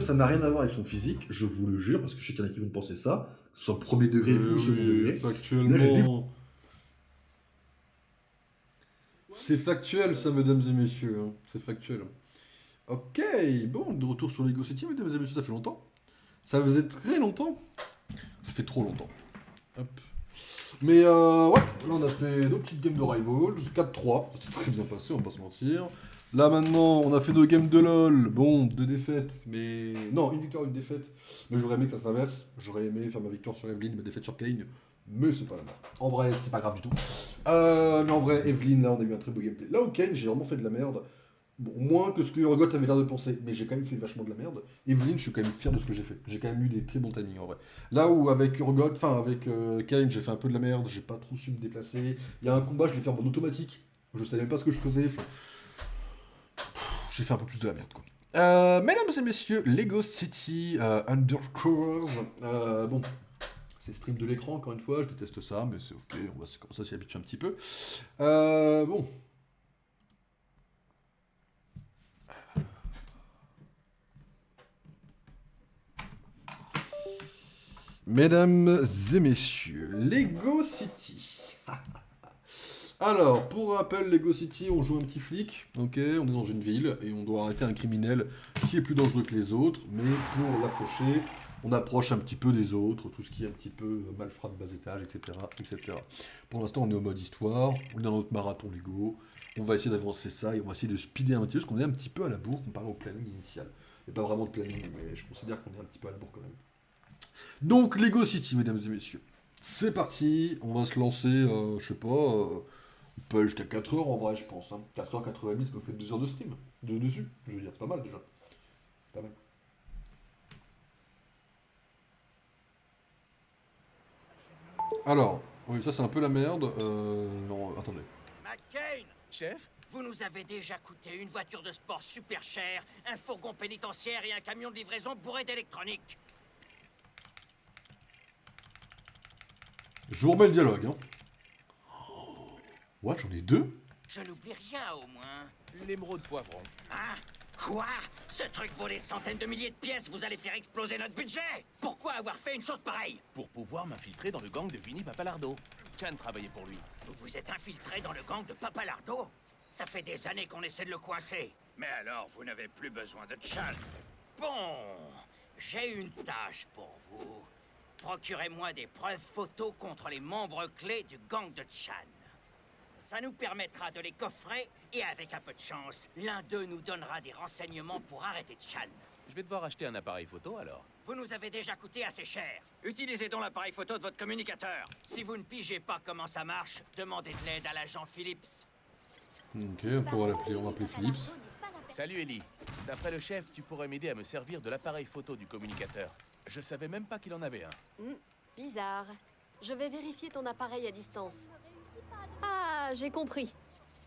Ça n'a rien à voir avec son physique, je vous le jure, parce que je sais qu'il y en a qui vont penser ça, soit premier degré ou second degré. Là, j'ai Factuellement. C'est factuel, ça, mesdames et messieurs. Hein. C'est factuel. Ok, bon, de retour sur Lego City, mesdames et messieurs, ça fait longtemps. Ça faisait très longtemps. Ça fait trop longtemps. Hop. Mais ouais, là on a fait nos petites games de Rivals, 4-3, ça s'est très bien passé, on va pas se mentir. Là maintenant, on a fait nos games de LoL, bon, 2 défaites, mais... Non, une victoire, une défaite. Mais j'aurais aimé que ça s'inverse, j'aurais aimé faire ma victoire sur Evelyn, ma défaite sur Kane, mais c'est pas la merde. En vrai, c'est pas grave du tout. Mais en vrai, Evelyn, là on a eu un très beau gameplay. Là où Kane, j'ai vraiment fait de la merde. Bon, moins que ce que Urgot avait l'air de penser, mais j'ai quand même fait vachement de la merde. Evelyn, je suis quand même fier de ce que j'ai fait. J'ai quand même eu des très bons timings en vrai. Là où avec Urgot, enfin avec Kane, j'ai fait un peu de la merde, j'ai pas trop su me déplacer. Il y a un combat, je l'ai fait en mode automatique. Je savais même pas ce que je faisais. Enfin, j'ai fait un peu plus de la merde quoi. Mesdames et messieurs, Lego City Underscores. Bon, c'est stream de l'écran encore une fois, je déteste ça, mais c'est ok, on va commencer à s'y habituer un petit peu. Bon. Mesdames et messieurs, Lego City. Alors, pour rappel, Lego City, on joue un petit flic, ok, on est dans une ville et on doit arrêter un criminel qui est plus dangereux que les autres, mais pour l'approcher, on approche un petit peu des autres, tout ce qui est un petit peu malfrat de bas étage, etc., etc. Pour l'instant, on est au mode histoire, on est dans notre marathon Lego, on va essayer d'avancer ça et on va essayer de speeder un petit peu, parce qu'on est un petit peu à la bourre comparé au planning initial. Il n'y a pas vraiment de planning, mais je considère qu'on est un petit peu à la bourre quand même. Donc, Lego City, mesdames et messieurs. C'est parti, on va se lancer, je sais pas, on peut aller jusqu'à 4 heures en vrai, je pense. Hein. 4h, 4h30, ça nous fait 2 heures de stream. Dessus, je veux dire, c'est pas mal déjà. Pas mal. Alors, oui, ça c'est un peu la merde. Non, attendez. McCain, Chef? vous nous avez déjà coûté une voiture de sport super chère, un fourgon pénitentiaire et un camion de livraison bourré d'électronique. Je vous remets le dialogue. Hein. What, j'en ai 2? Je n'oublie rien au moins. L'émeraude poivron. Hein? Quoi? Ce truc vaut des centaines de milliers de pièces, vous allez faire exploser notre budget! Pourquoi avoir fait une chose pareille? Pour pouvoir m'infiltrer dans le gang de Vinny Papalardo. Chan travaillait pour lui. Vous vous êtes infiltré dans le gang de Papalardo? Ça fait des années qu'on essaie de le coincer. Mais alors, vous n'avez plus besoin de Chan. Bon, j'ai une tâche pour vous. Procurez-moi des preuves photos contre les membres clés du gang de Chan. Ça nous permettra de les coffrer et avec un peu de chance, l'un d'eux nous donnera des renseignements pour arrêter Chan. Je vais devoir acheter un appareil photo alors. Vous nous avez déjà coûté assez cher. Utilisez donc l'appareil photo de votre communicateur. Si vous ne pigez pas comment ça marche, demandez de l'aide à l'agent Phillips. Ok, on va appeler Philips. Salut Ellie. D'après le chef, tu pourrais m'aider à me servir de l'appareil photo du communicateur. Je savais même pas qu'il en avait un. Bizarre. Je vais vérifier ton appareil à distance. Ah, j'ai compris.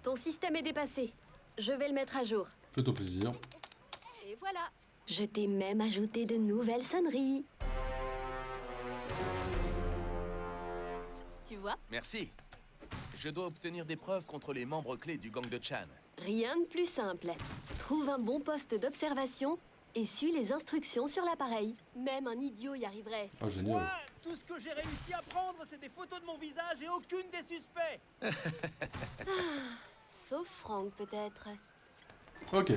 Ton système est dépassé. Je vais le mettre à jour. Fais-toi plaisir. Et voilà. Je t'ai même ajouté de nouvelles sonneries. Tu vois? Merci. Je dois obtenir des preuves contre les membres clés du gang de Chan. Rien de plus simple. Trouve un bon poste d'observation et suis les instructions sur l'appareil. Même un idiot y arriverait. Ah, génial. Moi, tout ce que j'ai réussi à prendre, c'est des photos de mon visage et aucune des suspects. Sauf Franck, peut-être. Ok,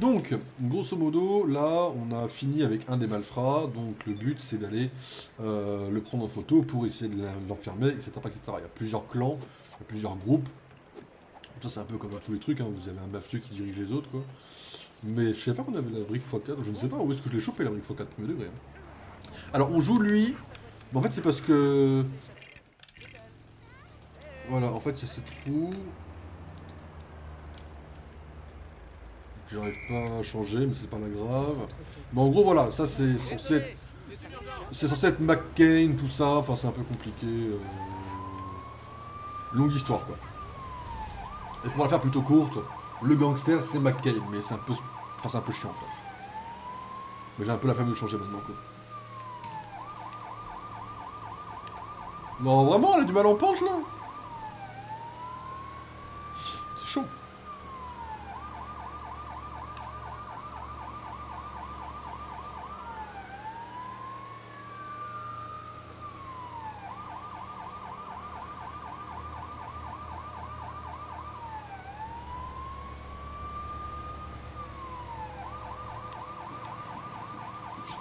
donc, grosso modo, là, on a fini avec un des malfrats, donc le but, c'est d'aller le prendre en photo pour essayer de l'enfermer, etc., etc. Il y a plusieurs clans, il y a plusieurs groupes. Ça, c'est un peu comme dans tous les trucs, hein. Vous avez un mafieux qui dirige les autres, quoi. Mais je savais pas qu'on avait la brique x4, je ne sais pas où est-ce que je l'ai chopé, la brique x4, premier degré. Hein. Alors, on joue lui, mais en fait, c'est parce que... Voilà, en fait, il y a ces trous... J'arrive pas à changer, mais c'est pas la grave. Mais en gros, voilà, ça c'est censé être... C'est censé être McCain, tout ça, enfin c'est un peu compliqué. Longue histoire, quoi. Et pour la faire plutôt courte, le gangster c'est McCain, mais c'est un peu... Enfin c'est un peu chiant, en fait. Mais j'ai un peu la flemme de changer maintenant, quoi. Non, vraiment, elle a du mal en pente, là. C'est chaud.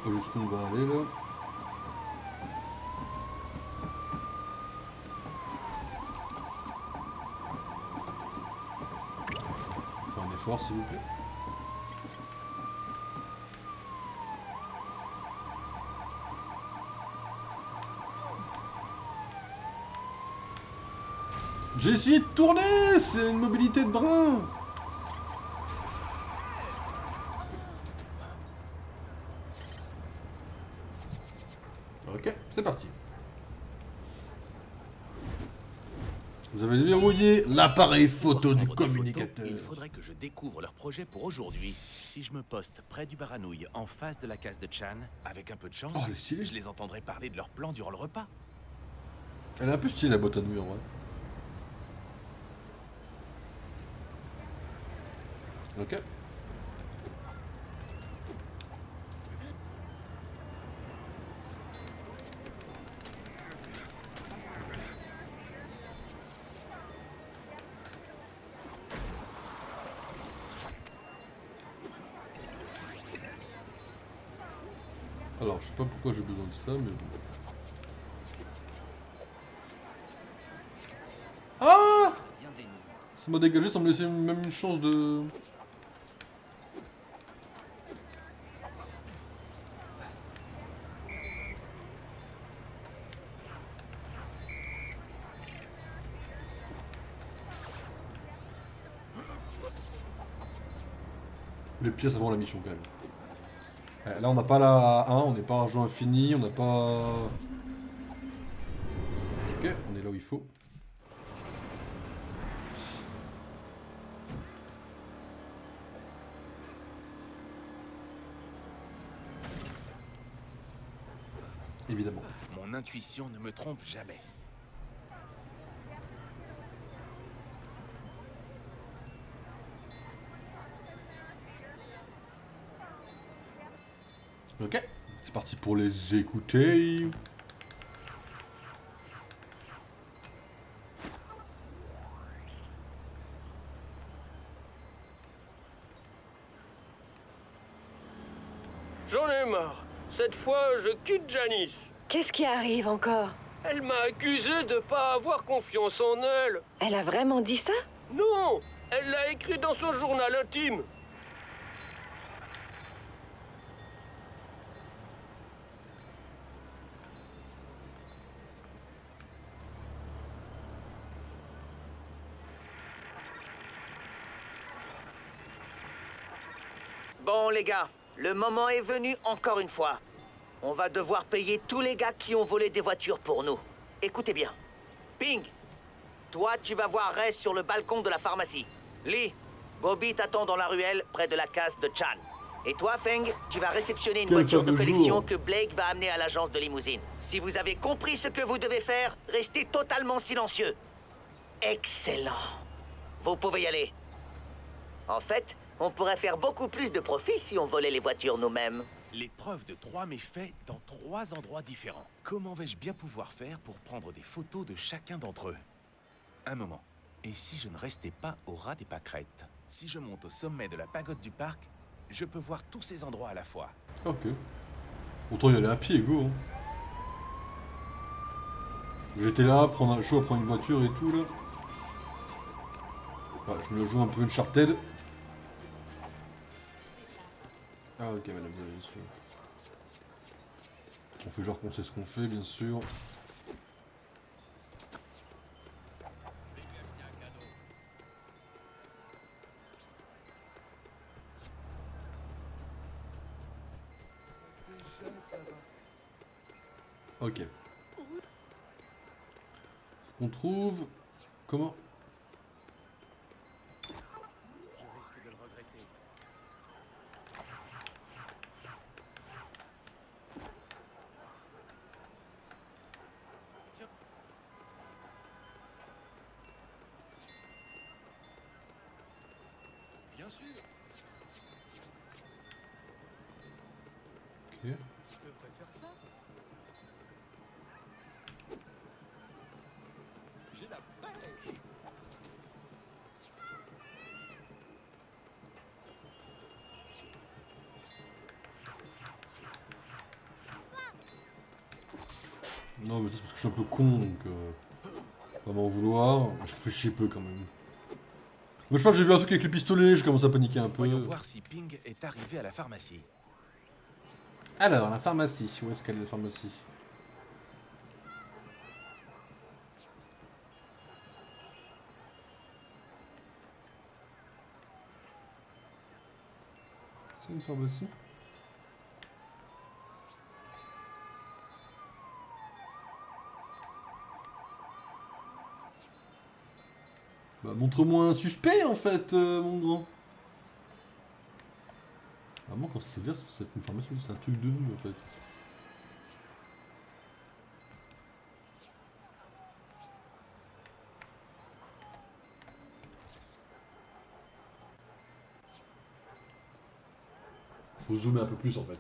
Pas jusqu'où on va aller là. Faire un effort s'il vous plaît. J'ai essayé de tourner, c'est une mobilité de brin. Ok, c'est parti. Vous avez déverrouillé l'appareil photo du Pour prendre des communicateur. photos, il faudrait que je découvre leur projet pour aujourd'hui. Si je me poste près du Baranouille, en face de la case de Chan, avec un peu de chance, Oh, elle est stylée. je les entendrai parler de leur plan durant le repas. Elle est un peu stylée la boîte à nuit en vrai. Ok. Alors, je sais pas pourquoi j'ai besoin de ça, mais bon. Ah! Ça m'a dégagé, ça me laissait même une chance de... Les pièces avant la mission quand même. Là on n'a pas la 1, on n'est pas argent infini, on n'a pas... Ok, on est là où il faut. Évidemment. Mon intuition ne me trompe jamais. Ok, c'est parti pour les écouter. J'en ai marre. Cette fois, je quitte Janice. Qu'est-ce qui arrive encore? Elle m'a accusé de pas avoir confiance en elle. Elle a vraiment dit ça? Non, elle l'a écrit dans son journal intime. Bon, les gars, le moment est venu encore une fois. On va devoir payer tous les gars qui ont volé des voitures pour nous. Écoutez bien. Ping, toi, tu vas voir Ray sur le balcon de la pharmacie. Lee, Bobby t'attend dans la ruelle près de la case de Chan. Et toi, Feng, tu vas réceptionner une Quel voiture de fameux collection jour. que Blake va amener à l'agence de limousine. Si vous avez compris ce que vous devez faire, restez totalement silencieux. Excellent. Vous pouvez y aller. En fait, on pourrait faire beaucoup plus de profit si on volait les voitures nous-mêmes. Les preuves de 3 méfaits dans 3 endroits différents. Comment vais-je bien pouvoir faire pour prendre des photos de chacun d'entre eux? Un moment. Et si je ne restais pas au ras des pâquerettes? Si je monte au sommet de la pagode du parc, je peux voir tous ces endroits à la fois. Ok. Autant y aller à pied, go. Hein. J'étais là, prendre un show à prendre une voiture et tout là. Ouais, je me joue un peu Uncharted. Ah ok madame, bien sûr. On fait genre qu'on sait ce qu'on fait, bien sûr. Ok. On trouve... Comment? Je risque de le regretter. Bien sûr, Ok. Je devrais faire ça. J'ai la pêche. Non, mais c'est parce que je suis un peu con, donc... Pas m'en vouloir. Je réfléchis peu quand même. Moi, je pense que j'ai vu un truc avec le pistolet, je commence à paniquer un peu. Voyons voir si Ping est arrivé à la pharmacie. Alors, la pharmacie. Où est-ce qu'elle est la pharmacie? C'est une pharmacie? Bah, montre-moi un suspect en fait, mon grand. Vraiment, quand c'est sévère, c'est une pharmacie, c'est un truc de nous en fait. Faut zoomer un peu plus en fait.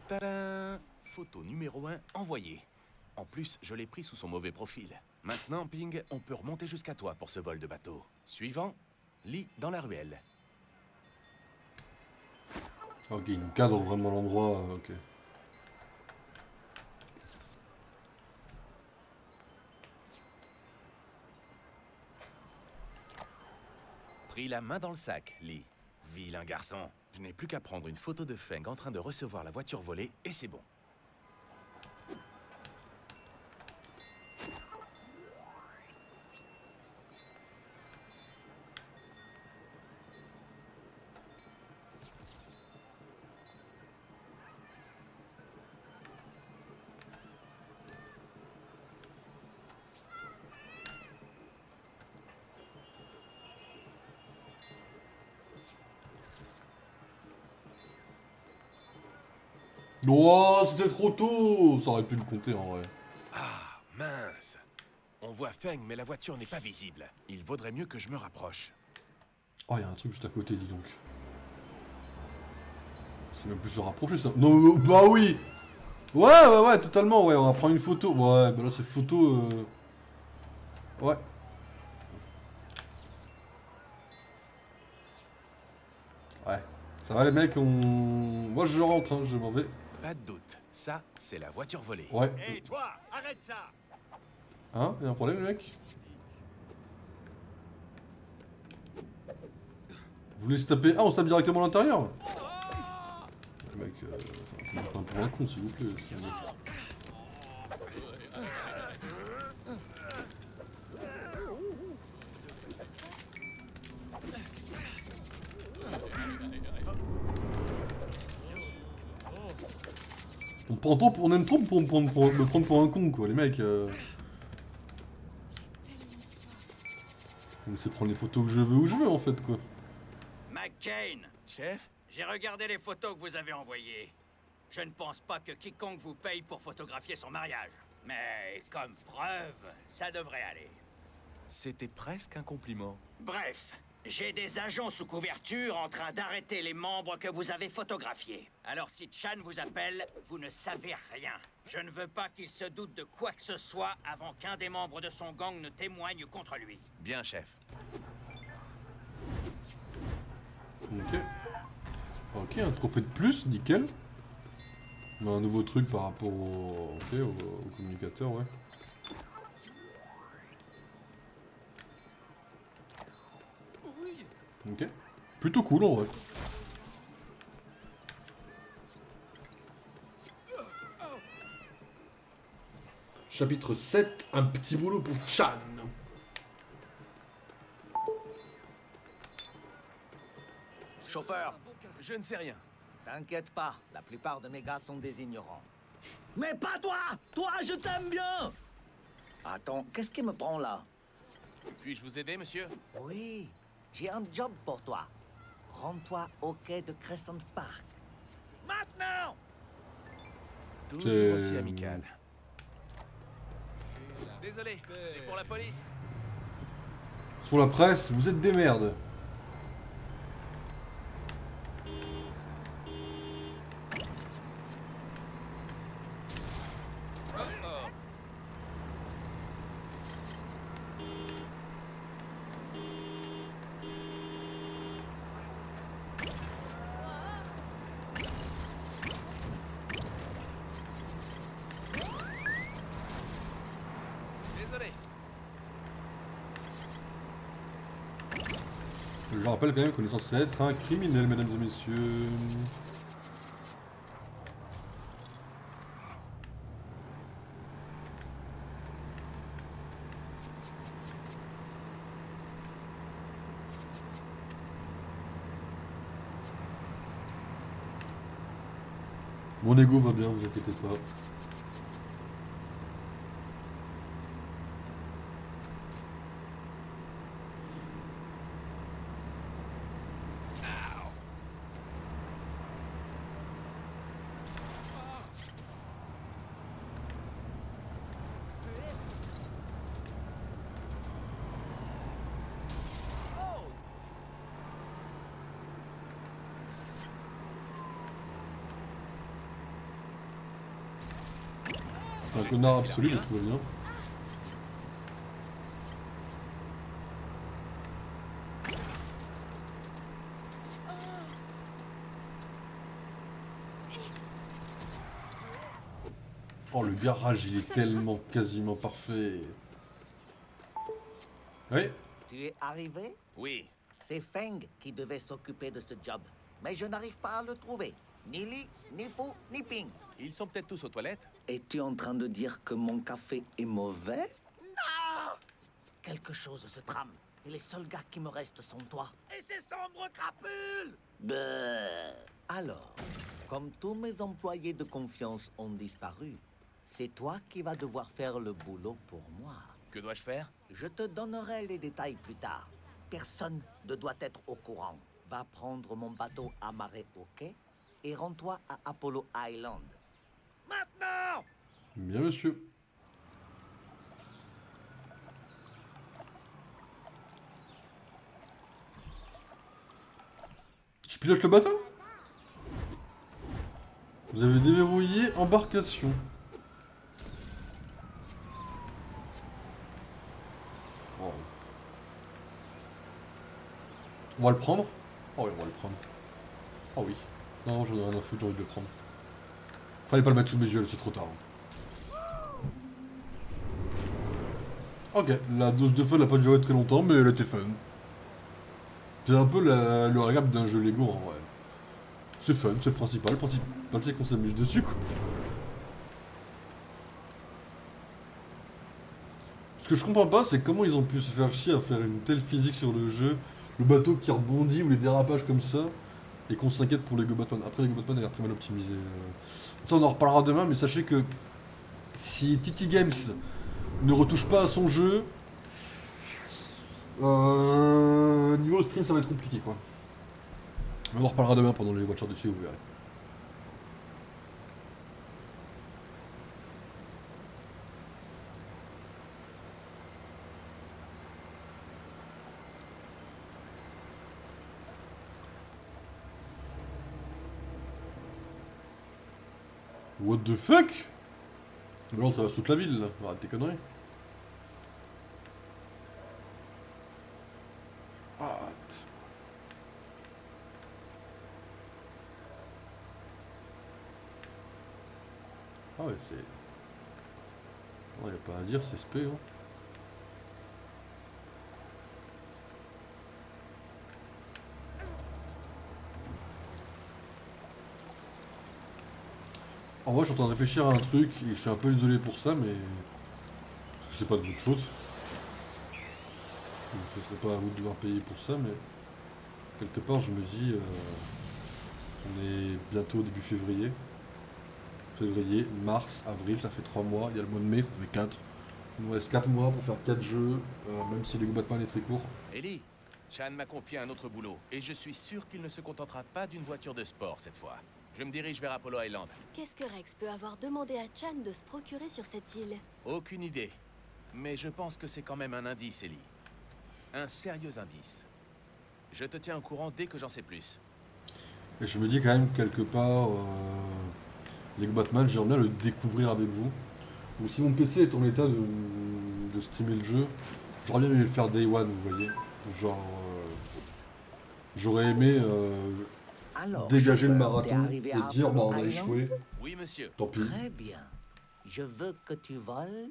Tadam! Photo numéro 1 envoyée. En plus, je l'ai pris sous son mauvais profil. Maintenant, Ping, on peut remonter jusqu'à toi pour ce vol de bateau. Suivant, Lee dans la ruelle. Ok, il nous cadre vraiment l'endroit, ok. Pris la main dans le sac, Lee. Vilain garçon. Je n'ai plus qu'à prendre une photo de Feng en train de recevoir la voiture volée et c'est bon. Oh, c'était trop tôt! Ça aurait pu le compter en vrai. Ah, mince. On voit Feng, mais la voiture n'est pas visible. Il vaudrait mieux que je me rapproche. Oh, il y a un truc juste à côté, dis donc. C'est même plus se rapprocher ça. Non, bah oui! Ouais, totalement, ouais, on va prendre une photo. Ouais, bah là c'est photo. Ouais. Ouais. Ça va les mecs, on. Moi je rentre, hein, je m'en vais. Pas de doute. Ça, c'est la voiture volée. Ouais. Hé, toi, arrête ça! Hein? Y'a un problème, les mecs? Vous voulez se taper? Ah, on se tape directement à l'intérieur? Les mecs, je me prends pour un con, s'il vous plaît. On aime trop me prendre pour un con, quoi, les mecs. On essaie de prendre les photos que je veux où je veux, en fait, quoi. McCain, Chef? j'ai regardé les photos que vous avez envoyées. Je ne pense pas que quiconque vous paye pour photographier son mariage. Mais comme preuve, ça devrait aller. C'était presque un compliment. Bref, j'ai des agents sous couverture en train d'arrêter les membres que vous avez photographiés. Alors si Chan vous appelle, vous ne savez rien. Je ne veux pas qu'il se doute de quoi que ce soit avant qu'un des membres de son gang ne témoigne contre lui. Bien, chef. Ok. Ok, un trophée de plus, nickel. On a un nouveau truc par rapport au, ok, au communicateur, ouais. Ok. Plutôt cool en vrai. Chapitre 7, un petit boulot pour Chan. Chauffeur, Je ne sais rien. t'inquiète pas, la plupart de mes gars sont des ignorants. Mais pas toi! Toi, je t'aime bien! Attends, qu'est-ce qui me prend là? Puis-je vous aider, monsieur? Oui, j'ai un job pour toi. Rends-toi au quai de Crescent Park. Maintenant! Toujours aussi amical. Désolé, c'est pour la police. Sur la presse, vous êtes des merdes. Je rappelle quand même qu'on est censé être un criminel, mesdames et messieurs. Mon ego va bien, vous inquiétez pas. Je suis un connard absolu, mais tout va bien. Oh, le garage, il est tellement quasiment parfait. Oui. Tu es arrivé? Oui. C'est Feng qui devait s'occuper de ce job. Mais je n'arrive pas à le trouver. Ni Li, ni Fu, ni Ping. Ils sont peut-être tous aux toilettes? Es-tu en train de dire que mon café est mauvais? Non! Quelque chose se trame. Et les seuls gars qui me restent sont toi. Et ces sombres crapules! Alors, comme tous mes employés de confiance ont disparu, c'est toi qui vas devoir faire le boulot pour moi. Que dois-je faire? Je te donnerai les détails plus tard. Personne ne doit être au courant. Va prendre mon bateau amarré au quai et rends-toi à Apollo Island. Maintenant! Bien, monsieur. Je pilote le bateau? Vous avez déverrouillé embarcation. Oh. On va le prendre? Oh oui, on va le prendre. Oh oui. Non, j'en ai rien à foutre, j'ai envie de le prendre. Fallait pas le mettre sous mes yeux, là, c'est trop tard. Ok, la dose de fun n'a pas duré très longtemps, mais elle était fun. C'est un peu le régal d'un jeu Lego en vrai. C'est fun, c'est le principal. Le principal, c'est qu'on s'amuse dessus, quoi. Ce que je comprends pas, c'est comment ils ont pu se faire chier à faire une telle physique sur le jeu. Le bateau qui rebondit ou les dérapages comme ça. Et qu'on s'inquiète pour Lego Batman. Après, Lego Batman a l'air très mal optimisé. Ça, on en reparlera demain, mais sachez que si TT Games ne retouche pas à son jeu, niveau stream, ça va être compliqué, quoi. Mais on en reparlera demain pendant les Watchers dessus, vous verrez. What the fuck? Mais là, on traverse toute la ville, là. Arrête tes conneries. What? Ah ouais, c'est... Non, y'a pas à dire, c'est spé, hein. En vrai, je suis en train de réfléchir à un truc, et je suis un peu désolé pour ça, mais... Parce que c'est pas de votre faute. Donc, ce serait pas à vous de devoir payer pour ça, mais... Quelque part, je me dis... On est bientôt au début février. Février, mars, avril, ça fait 3 mois. Il y a le mois de mai, ça fait 4. Il nous reste 4 mois pour faire 4 jeux, même si Lego Batman est très court. Ellie, Chan m'a confié un autre boulot, et je suis sûr qu'il ne se contentera pas d'une voiture de sport cette fois. Je me dirige vers Apollo Island. Qu'est-ce que Rex peut avoir demandé à Chan de se procurer sur cette île? Aucune idée. Mais je pense que c'est quand même un indice, Ellie. Un sérieux indice. Je te tiens au courant dès que j'en sais plus. Et je me dis quand même quelque part... Lego Batman, j'aimerais bien le découvrir avec vous. Donc si mon PC est en état de streamer le jeu, j'aurais bien aimé le faire Day One, vous voyez. Genre... J'aurais aimé... Alors, dégager le chauffeur, marathon t'es arrivé et à dire bah on a Apollo échoué, Island? Oui, monsieur. tant pis. Très bien. Je veux que tu voles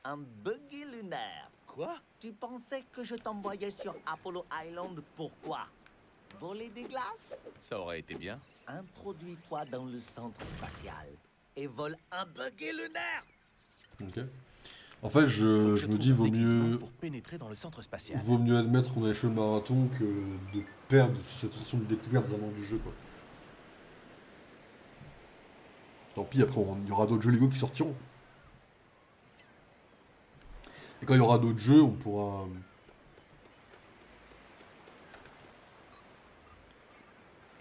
un buggy lunaire. Quoi? Tu pensais que je t'envoyais sur Apollo Island pourquoi? Voler des glaces? Ça aurait été bien. Introduis-toi dans le centre spatial et vole un buggy lunaire. Ok. En fait, Faut que je me trouve dis, un vaut déguisement mieux, pour pénétrer dans le centre spatial. vaut mieux admettre qu'on a échoué le marathon que de perdre cette sensation de découverte vraiment du jeu, quoi. Tant pis, après, il y aura d'autres jeux Lego qui sortiront. Et quand il y aura d'autres jeux, on pourra...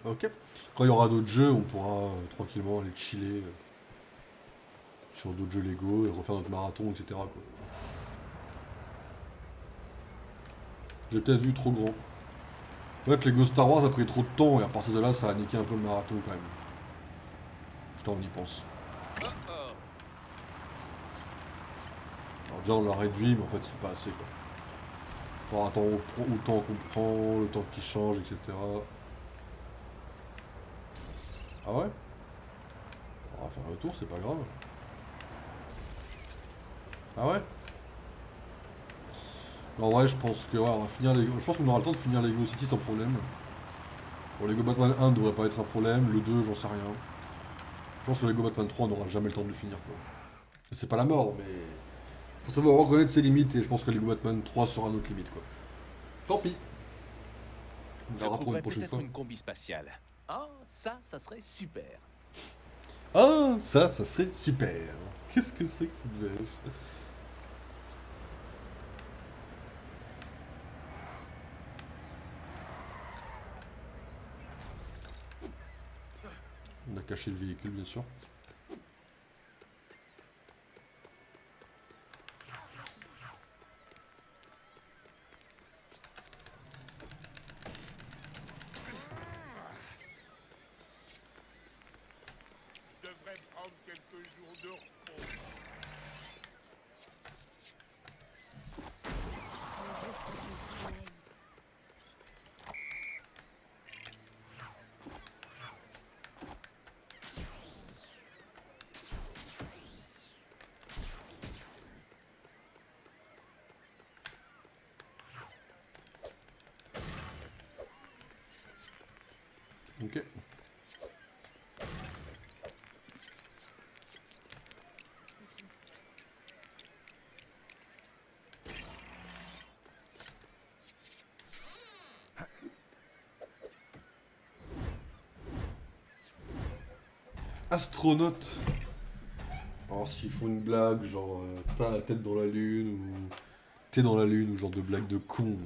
Ok. Quand il y aura d'autres jeux, on pourra tranquillement aller chiller sur d'autres jeux Lego et refaire notre marathon, etc. quoi. J'ai peut-être vu trop grand. En fait, Lego Star Wars a pris trop de temps et à partir de là, ça a niqué un peu le marathon quand même. Quand on y pense. Alors déjà, on l'a réduit, mais en fait, c'est pas assez quoi. Faut attendre autant qu'on prend, le temps qu'il change, etc. Ah ouais? On va faire le tour, c'est pas grave. Ah ouais? En vrai, je pense que ouais, on va finir les... Je pense qu'on aura le temps de finir Lego City sans problème. Bon, Lego Batman 1 ne devrait pas être un problème, le 2, j'en sais rien. Je pense que Lego Batman 3, on n'aura jamais le temps de le finir. Quoi. C'est pas la mort, mais... Faut savoir reconnaître ses limites, et je pense que Lego Batman 3 sera notre limite, quoi. Tant pis. On Je verra pour trouverais une prochaine peut-être fois. une combi spatiale. Ah, ça serait super. Ah, ça serait super. Qu'est-ce que c'est que cette VF? On a caché le véhicule, bien sûr. Je devrais prendre quelques jours de repos. Ok. Astronaute. Alors s'ils font une blague, genre t'as la tête dans la lune ou t'es dans la lune ou genre de blague de con.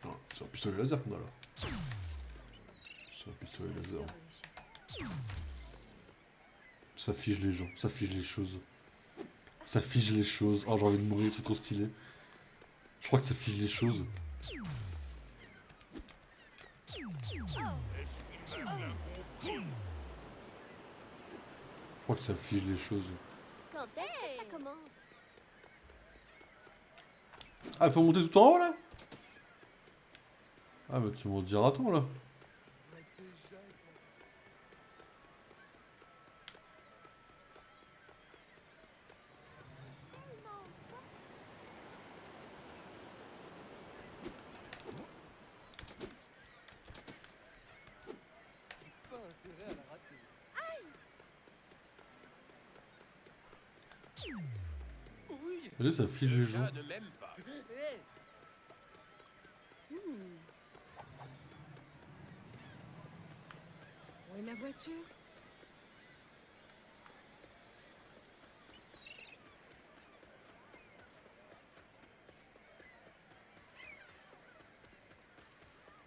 Oh, c'est un pistolet laser qu'on a là. C'est un pistolet laser. Ça fige les gens, ça fige les choses. Ça fige les choses. Oh j'ai envie de mourir, c'est trop stylé. Je crois que ça fige les choses. Je crois que ça fige les choses. Quand est-ce que ça commence? Ah, il faut monter tout en haut là? Ah, bah tu m'en diras tant là. Oui, Regardez, ça fige les le gens. chat ne m'aime pas. Où est ma voiture?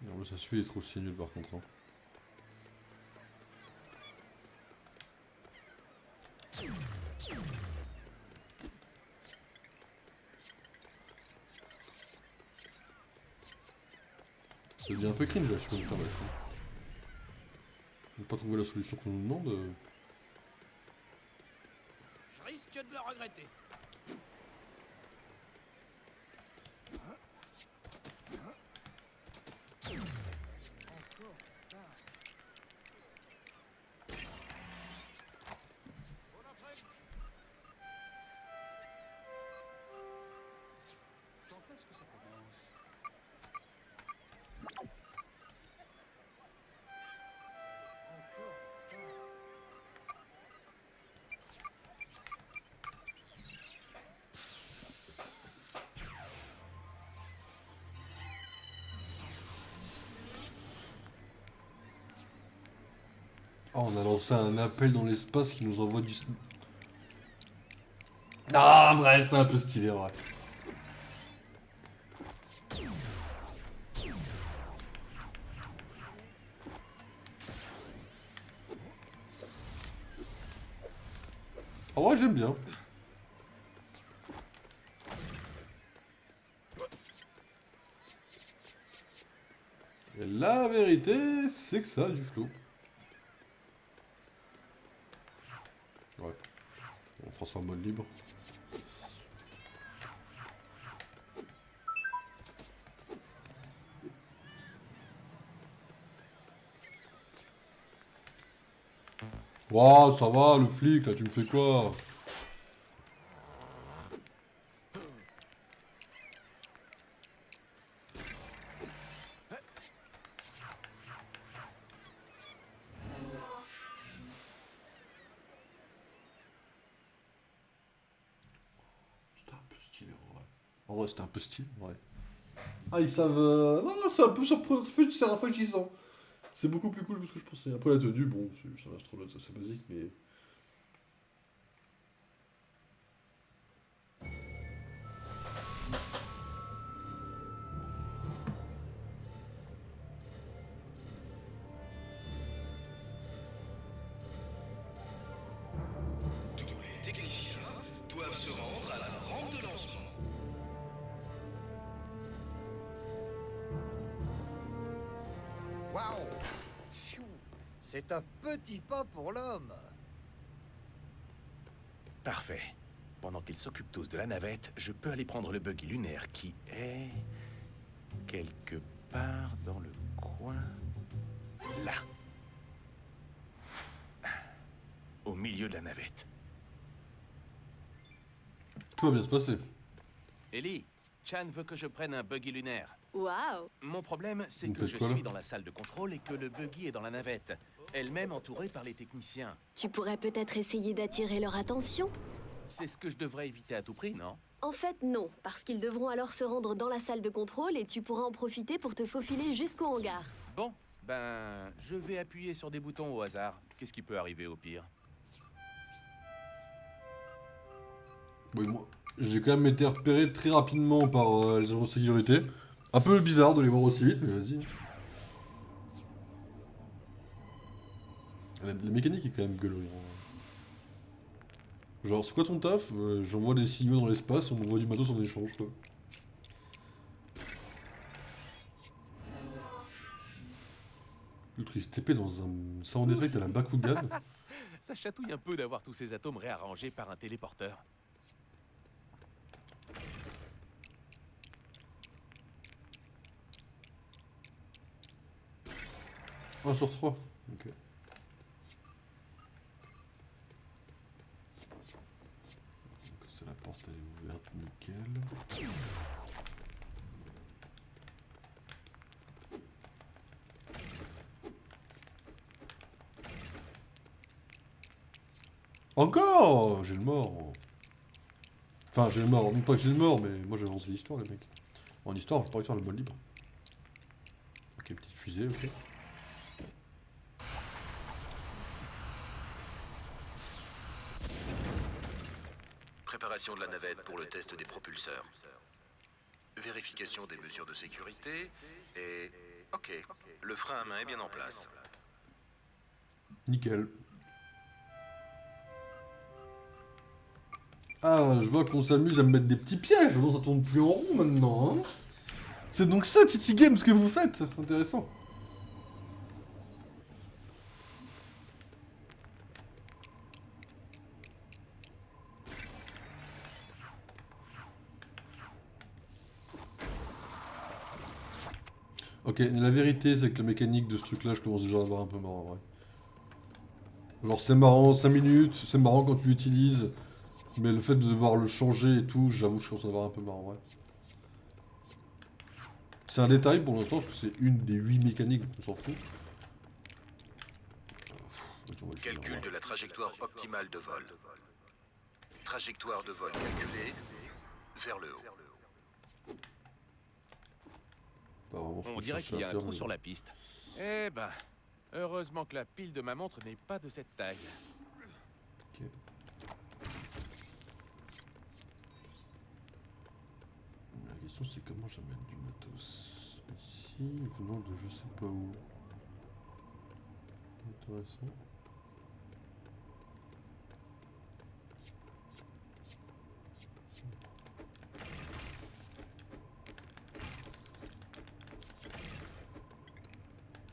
Non, mais ça suffit d'être aussi nul par contre. Hein. Ça devient un peu cringe là, je peux me permettre. On n'a pas trouvé la solution qu'on nous demande. Je risque de le regretter. Oh, on a lancé un appel dans l'espace qui nous envoie du... Ah, vrai, c'est un peu stylé, ouais. En vrai, j'aime bien. Et la vérité, c'est que ça a du flow. Ouais. On transforme en mode libre. Waouh, ça va, le flic, là, tu me fais quoi? C'était un peu stylé, en vrai. En vrai, c'était un peu stylé, ouais. Ah, ils savent... Non, non, c'est un peu surprenant, c'est rafraîchissant. C'est beaucoup plus cool que ce que je pensais. Après, la tenue, bon, c'est juste un astronaute, ça c'est basique, mais... Tous les techniciens doivent se rendre à la rampe de lancement. Waouh! Pfiou. C'est un petit pas pour l'homme. Parfait. Pendant qu'ils s'occupent tous de la navette, je peux aller prendre le buggy lunaire qui est... quelque part dans le coin... là. Au milieu de la navette. Tout va bien se passer. Ellie, Chan veut que je prenne un buggy lunaire. Waouh! Mon problème, c'est Vous que faites je quoi, là suis dans la salle de contrôle et que le buggy est dans la navette, elle-même entourée par les techniciens. Tu pourrais peut-être essayer d'attirer leur attention? C'est ce que je devrais éviter à tout prix, non? En fait, non, parce qu'ils devront alors se rendre dans la salle de contrôle et tu pourras en profiter pour te faufiler jusqu'au hangar. Bon, ben, je vais appuyer sur des boutons au hasard. Qu'est-ce qui peut arriver au pire? Bon, moi, j'ai quand même été repéré très rapidement par les agents de sécurité. Un peu bizarre de les voir aussi vite, mais vas-y. La mécanique est quand même gueulerie. Genre, c'est quoi ton taf? J'envoie des signaux dans l'espace et on m'envoie du matos en échange, quoi. L'autre, il se TP dans un sound effect à la Bakugan. Ça chatouille un peu d'avoir tous ces atomes réarrangés par un téléporteur. 1 sur 3. Ok. Donc, c'est la porte, elle est ouverte, nickel. Encore! J'ai le mort. Enfin, j'ai le mort. Non pas que j'ai le mort, mais moi j'ai lancé l'histoire, les mecs. En histoire, je pourrais faire le mode libre. Ok, petite fusée, ok. Préparation de la navette pour le test des propulseurs. Vérification des mesures de sécurité et... Ok, le frein à main est bien en place. Nickel. Ah, je vois qu'on s'amuse à me mettre des petits pièges. Non, ça tourne plus en rond maintenant, hein. C'est donc ça, Titi Games, que vous faites. Intéressant. Ok, la vérité, c'est que la mécanique de ce truc-là, je commence déjà à avoir un peu marre, en vrai. Genre, c'est marrant, 5 minutes, c'est marrant quand tu l'utilises, mais le fait de devoir le changer et tout, j'avoue que je commence à avoir un peu marre, en vrai. C'est un détail pour l'instant, parce que c'est une des 8 mécaniques, donc on s'en fout. Calcul de la trajectoire optimale de vol. Trajectoire de vol calculée vers le haut. Pas vraiment ce que On je dirait cherchais qu'il y a à un faire, trou mais sur bon. la piste. Eh ben, Heureusement que la pile de ma montre n'est pas de cette taille. Ok. La question c'est comment je vais mettre du matos ici, venant de je sais pas où. Intéressant.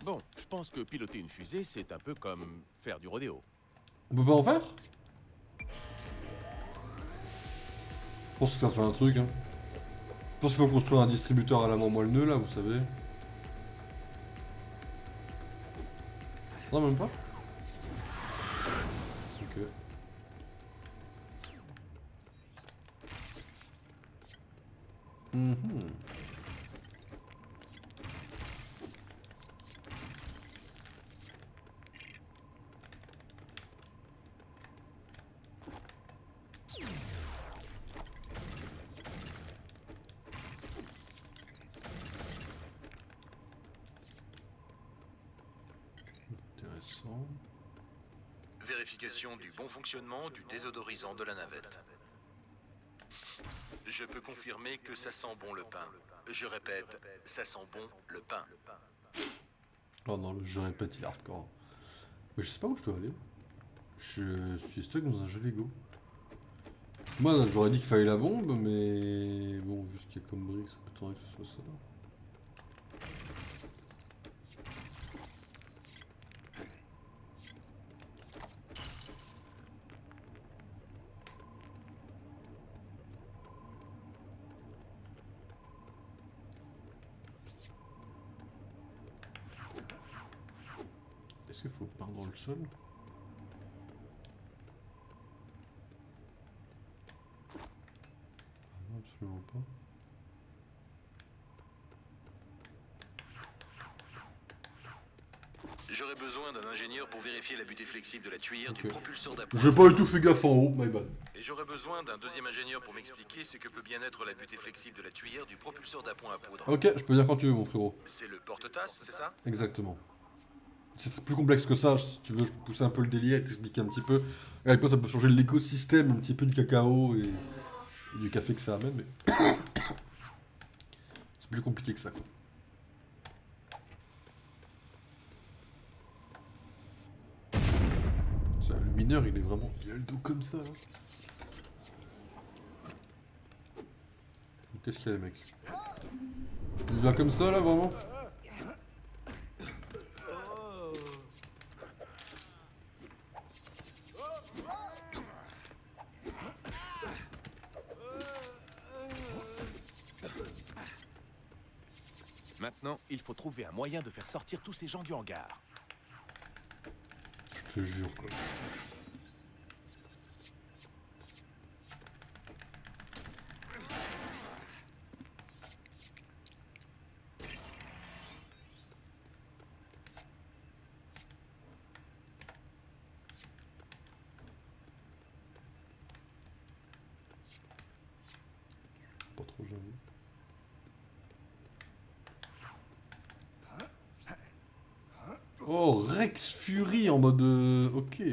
Bon, je pense que piloter une fusée, c'est un peu comme faire du rodéo. On peut pas en faire? Je pense que ça fait un truc, hein. Je pense qu'il faut construire un distributeur à la main moelle-nœud, là, vous savez. Non, même pas? Ok. Mhm. Intéressant. Vérification du bon fonctionnement du désodorisant de la navette. Je peux confirmer que ça sent bon le pain. Je répète, ça sent bon le pain. Oh non, je répète, il est hardcore. Mais je sais pas où je dois aller. Je suis stuck dans un jeu Lego. Moi, j'aurais dit qu'il fallait la bombe, mais bon, vu ce qu'il y a comme briques, ça m'étonnerait que ce soit ça. Est-ce qu'il faut peindre le sol? Ah non, absolument pas. J'aurais besoin d'un ingénieur pour vérifier la butée flexible de la tuyère Ok. du propulseur d'appoint. J'ai pas du tout fait gaffe en haut, my bad. Et j'aurais besoin d'un deuxième ingénieur pour m'expliquer ce que peut bien être la butée flexible de la tuyère du propulseur d'appoint à poudre. Ok, je peux dire quand tu veux, mon frérot. C'est le porte-tasse, c'est ça? Exactement. C'est plus complexe que ça, si tu veux, je peux pousser un peu le délire et t'expliquer un petit peu. Et après, ça peut changer l'écosystème un petit peu du cacao et du café que ça amène, mais... c'est plus compliqué que ça, quoi. Ça, le mineur, il est vraiment... Il a le dos comme ça, là. Qu'est-ce qu'il y a, les mecs? Il va comme ça, là, vraiment? Maintenant, il faut trouver un moyen de faire sortir tous ces gens du hangar. Je te jure, quoi. Pas trop, j'avoue. Oh, Rex Fury en mode... ok.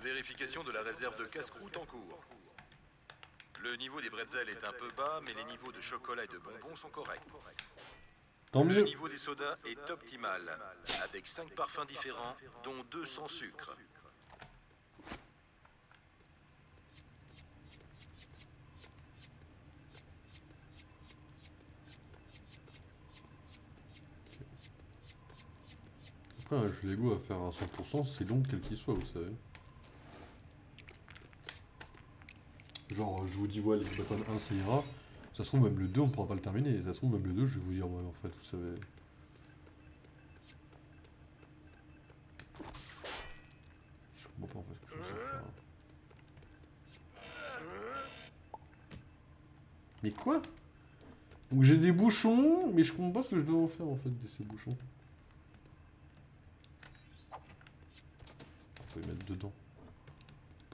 Vérification de la réserve de casse-croûte en cours. Le niveau des bretzels est un peu bas, mais les niveaux de chocolat et de bonbons sont corrects. Tant Le mieux. niveau des sodas est optimal, avec 5 parfums différents, dont 2 sans sucre. Après, un jeu Lego à faire à 100%, c'est long quel qu'il soit, vous savez. Genre, je vous dis, ouais, les Batman 1, ça ira. Ça se trouve, même le 2, on pourra pas le terminer. Ça se trouve, même le 2, je vais vous dire, ouais, en fait, vous savez... Je comprends pas en fait ce que je suis censé faire. Mais quoi? Donc j'ai des bouchons, mais je comprends pas ce que je dois en faire en fait de ces bouchons. Faut les mettre dedans.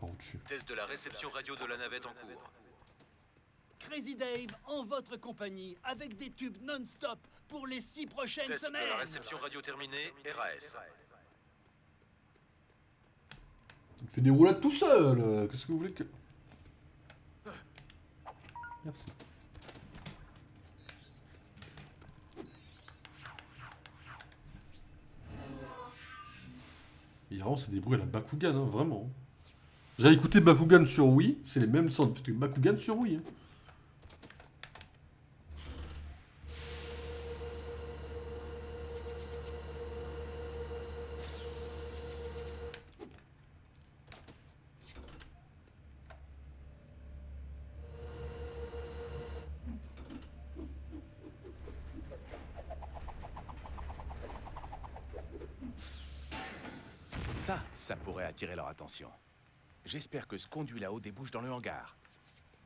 encore au-dessus. Test de la réception radio de la navette en cours. Crazy Dave en votre compagnie avec des tubes non-stop pour les 6 prochaines Test semaines. de la réception radio terminée, RAS. Il fait des roulades tout seul. Qu'est-ce que vous voulez que... Merci. Et vraiment, c'est des bruits à la Bakugan, hein, vraiment. J'ai écouté Bakugan sur Wii, c'est les mêmes sons que Bakugan sur Wii. Hein. Ça pourrait attirer leur attention. J'espère que ce conduit là-haut débouche dans le hangar.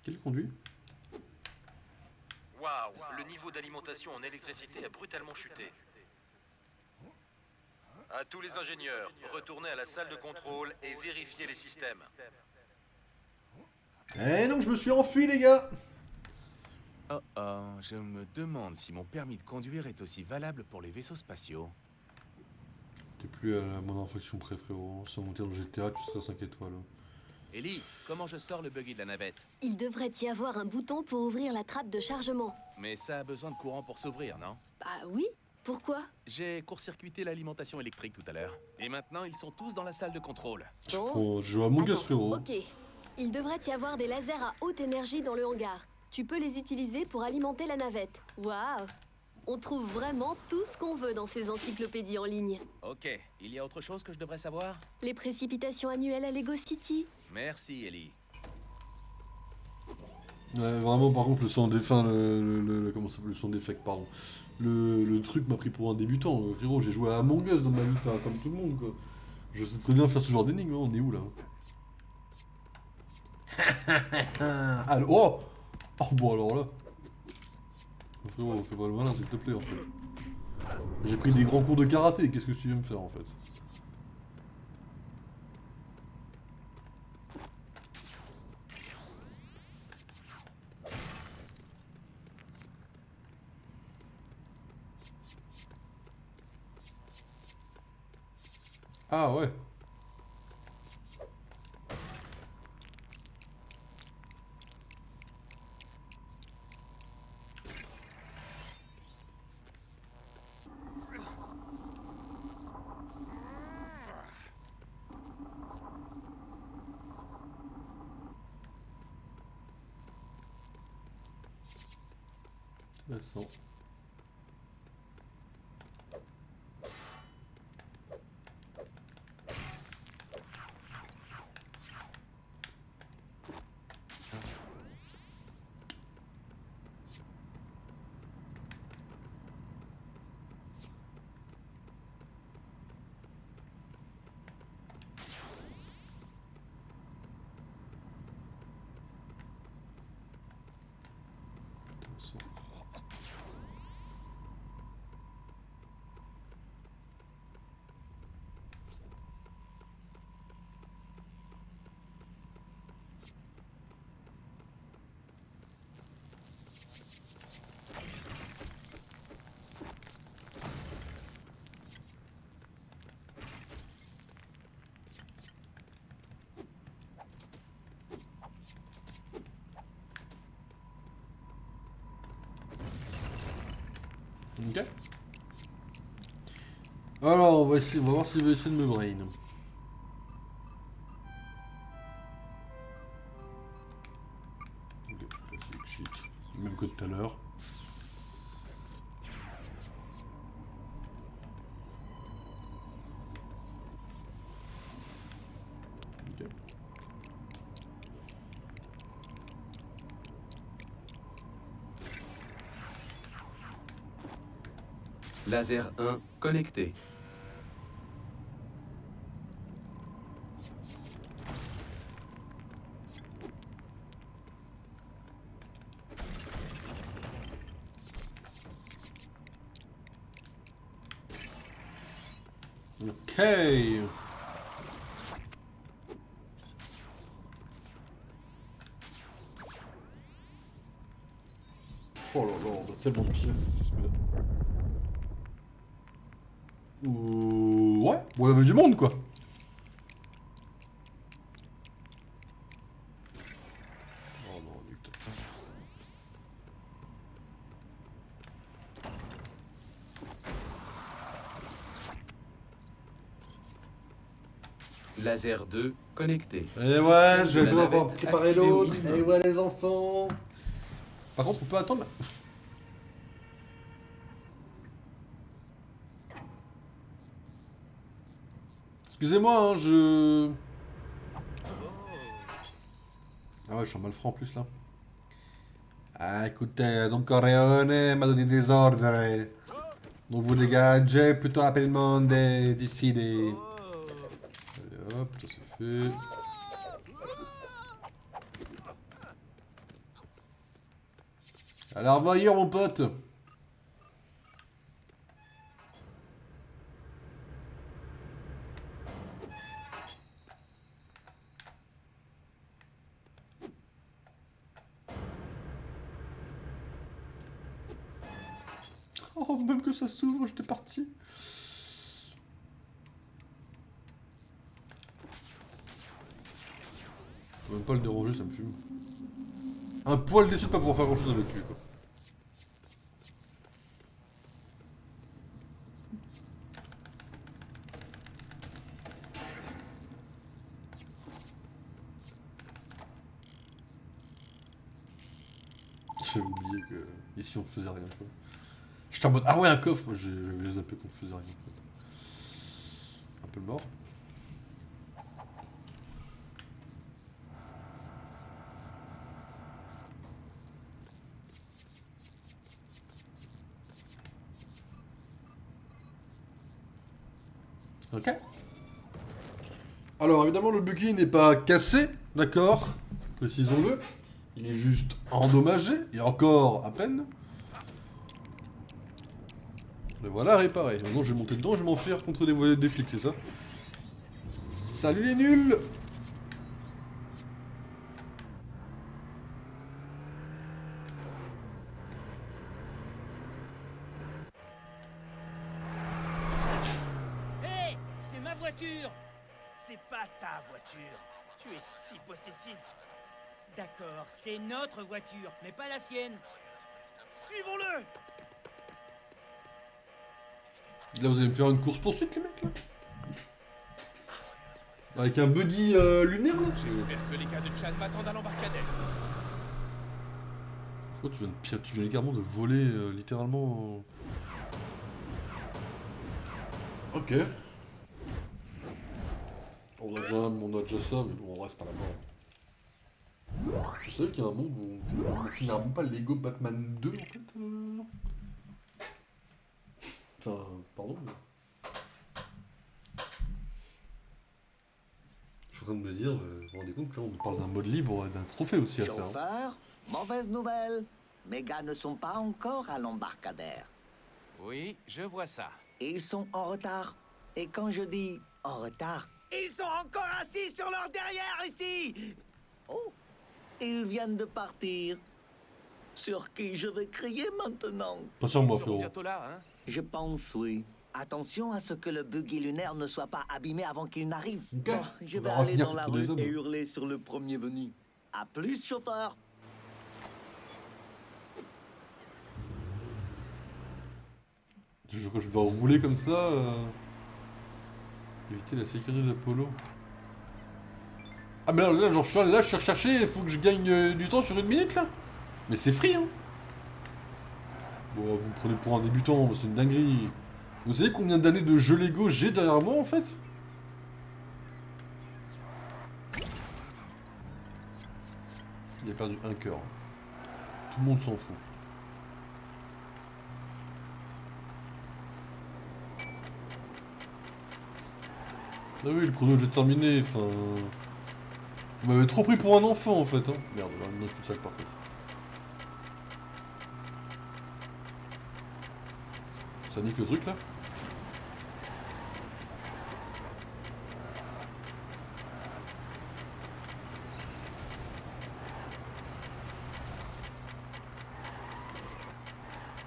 Quel conduit? Waouh, le niveau d'alimentation en électricité a brutalement chuté. À tous les ingénieurs, retournez à la salle de contrôle et vérifiez les systèmes. Eh non, je me suis enfui, les gars. Oh oh, je me demande si mon permis de conduire est aussi valable pour les vaisseaux spatiaux. T'es plus à mon infraction près, frérot. Sans monter dans GTA, tu seras 5 étoiles. Ellie, comment je sors le buggy de la navette? Il devrait y avoir un bouton pour ouvrir la trappe de chargement. Mais ça a besoin de courant pour s'ouvrir, non? Bah oui, pourquoi? J'ai court-circuité l'alimentation électrique tout à l'heure. Et maintenant, ils sont tous dans la salle de contrôle. Bon. Je joue à mon Attends, gosse, frérot. Ok. Il devrait y avoir des lasers à haute énergie dans le hangar. Tu peux les utiliser pour alimenter la navette. Waouh! On trouve vraiment tout ce qu'on veut dans ces encyclopédies en ligne. Ok, il y a autre chose que je devrais savoir? Les précipitations annuelles à Lego City. Merci, Ellie. Ouais, vraiment, par contre, le son d'effet, comment ça s'appelle, le son d'effet, pardon. Le truc m'a pris pour un débutant, frérot. J'ai joué à Among Us dans ma vie, comme tout le monde, quoi. Je sais très bien faire ce genre d'énigme, hein. On est où, là? Oh! Oh, bon, alors là. Frérot, fais pas le malin, s'il te plaît, en fait. J'ai pris des grands cours de karaté, qu'est-ce que tu viens me faire, en fait? Ah ouais. Intéressant. Ok. Alors, on va voir s'il va essayer de me brain. Ok, classique shit. Même que tout à l'heure. Ok. Laser 1 connecté. Ok. Oh là là, on a tellement de pièces. Ouais, bon, il y avait du monde quoi. Oh non, putain. Laser 2 connecté. Et ouais, je vais La pas avoir navette préparé activée au l'autre. minimum. Et ouais, les enfants. Par contre, on peut attendre là. Excusez-moi, hein, je... Ah ouais, je suis en malfrat en plus là. Ah écoutez, Don Corleone m'a donné des ordres. Donc vous dégagez plutôt rapidement d'ici des... Allez hop, ça c'est fait. Alors voyons mon pote. Oh, même que ça s'ouvre, j'étais parti. Faut même pas le déranger, ça me fume. Un poil déçu de pas pouvoir faire grand chose avec lui, quoi. J'ai oublié que ici on faisait rien, quoi. J'étais en mode ah ouais un coffre, j'ai zappé qu'on faisait rien. En fait. Un peu mort. Ok. Alors évidemment le buggy n'est pas cassé, d'accord, précisons-le. Il est juste endommagé, et encore à peine. Le voilà réparé. Maintenant je vais monter dedans et je vais m'en faire contre des flics, c'est ça? Salut les nuls! Hé, c'est ma voiture. C'est pas ta voiture. Tu es si possessif. D'accord, c'est notre voiture, mais pas la sienne. Suivons-le. Là vous allez me faire une course poursuite les mecs là? Avec un buggy lunaire là? J'espère que les gars de Chan m'attendent à l'embarcadère. Je crois que tu viens littéralement de voler littéralement. Ok. On a déjà ça, mais bon, on reste pas là-bas. Vous savez qu'il y a un monde où on finira pas Lego Batman 2 en fait Enfin, pardon. Mais... Je suis en train de me dire, vous vous rendez compte que là on parle d'un mode libre et d'un trophée aussi à faire. Hein. Chauffeur, mauvaise nouvelle. Mes gars ne sont pas encore à l'embarcadère. Oui, je vois ça. Ils sont en retard. Et quand je dis en retard, ils sont encore assis sur leur derrière ici. Oh, ils viennent de partir. Sur qui je vais crier maintenant? Pas sur moi, Ils seront frérot. bientôt là, hein? Je pense, oui. Attention à ce que le buggy lunaire ne soit pas abîmé avant qu'il n'arrive. Ok. Bon, je On vais va aller revenir dans la contre des rue hommes. et hurler sur le premier venu. À plus, chauffeur. Je vais rouler comme ça. Éviter la sécurité de l'Apollo. Ah mais là, genre, je suis recherché, il faut que je gagne du temps sur 1 minute là. Mais c'est free hein. Bon, vous me prenez pour un débutant, c'est une dinguerie. Vous savez combien d'années de jeux Lego j'ai derrière moi en fait? Il a perdu un cœur. Tout le monde s'en fout. Ah oui, le chrono est déjà terminé, enfin... Vous m'avez trop pris pour un enfant en fait, hein. Merde, là, il y a un cul-de-sac par contre. Ça nique le truc là?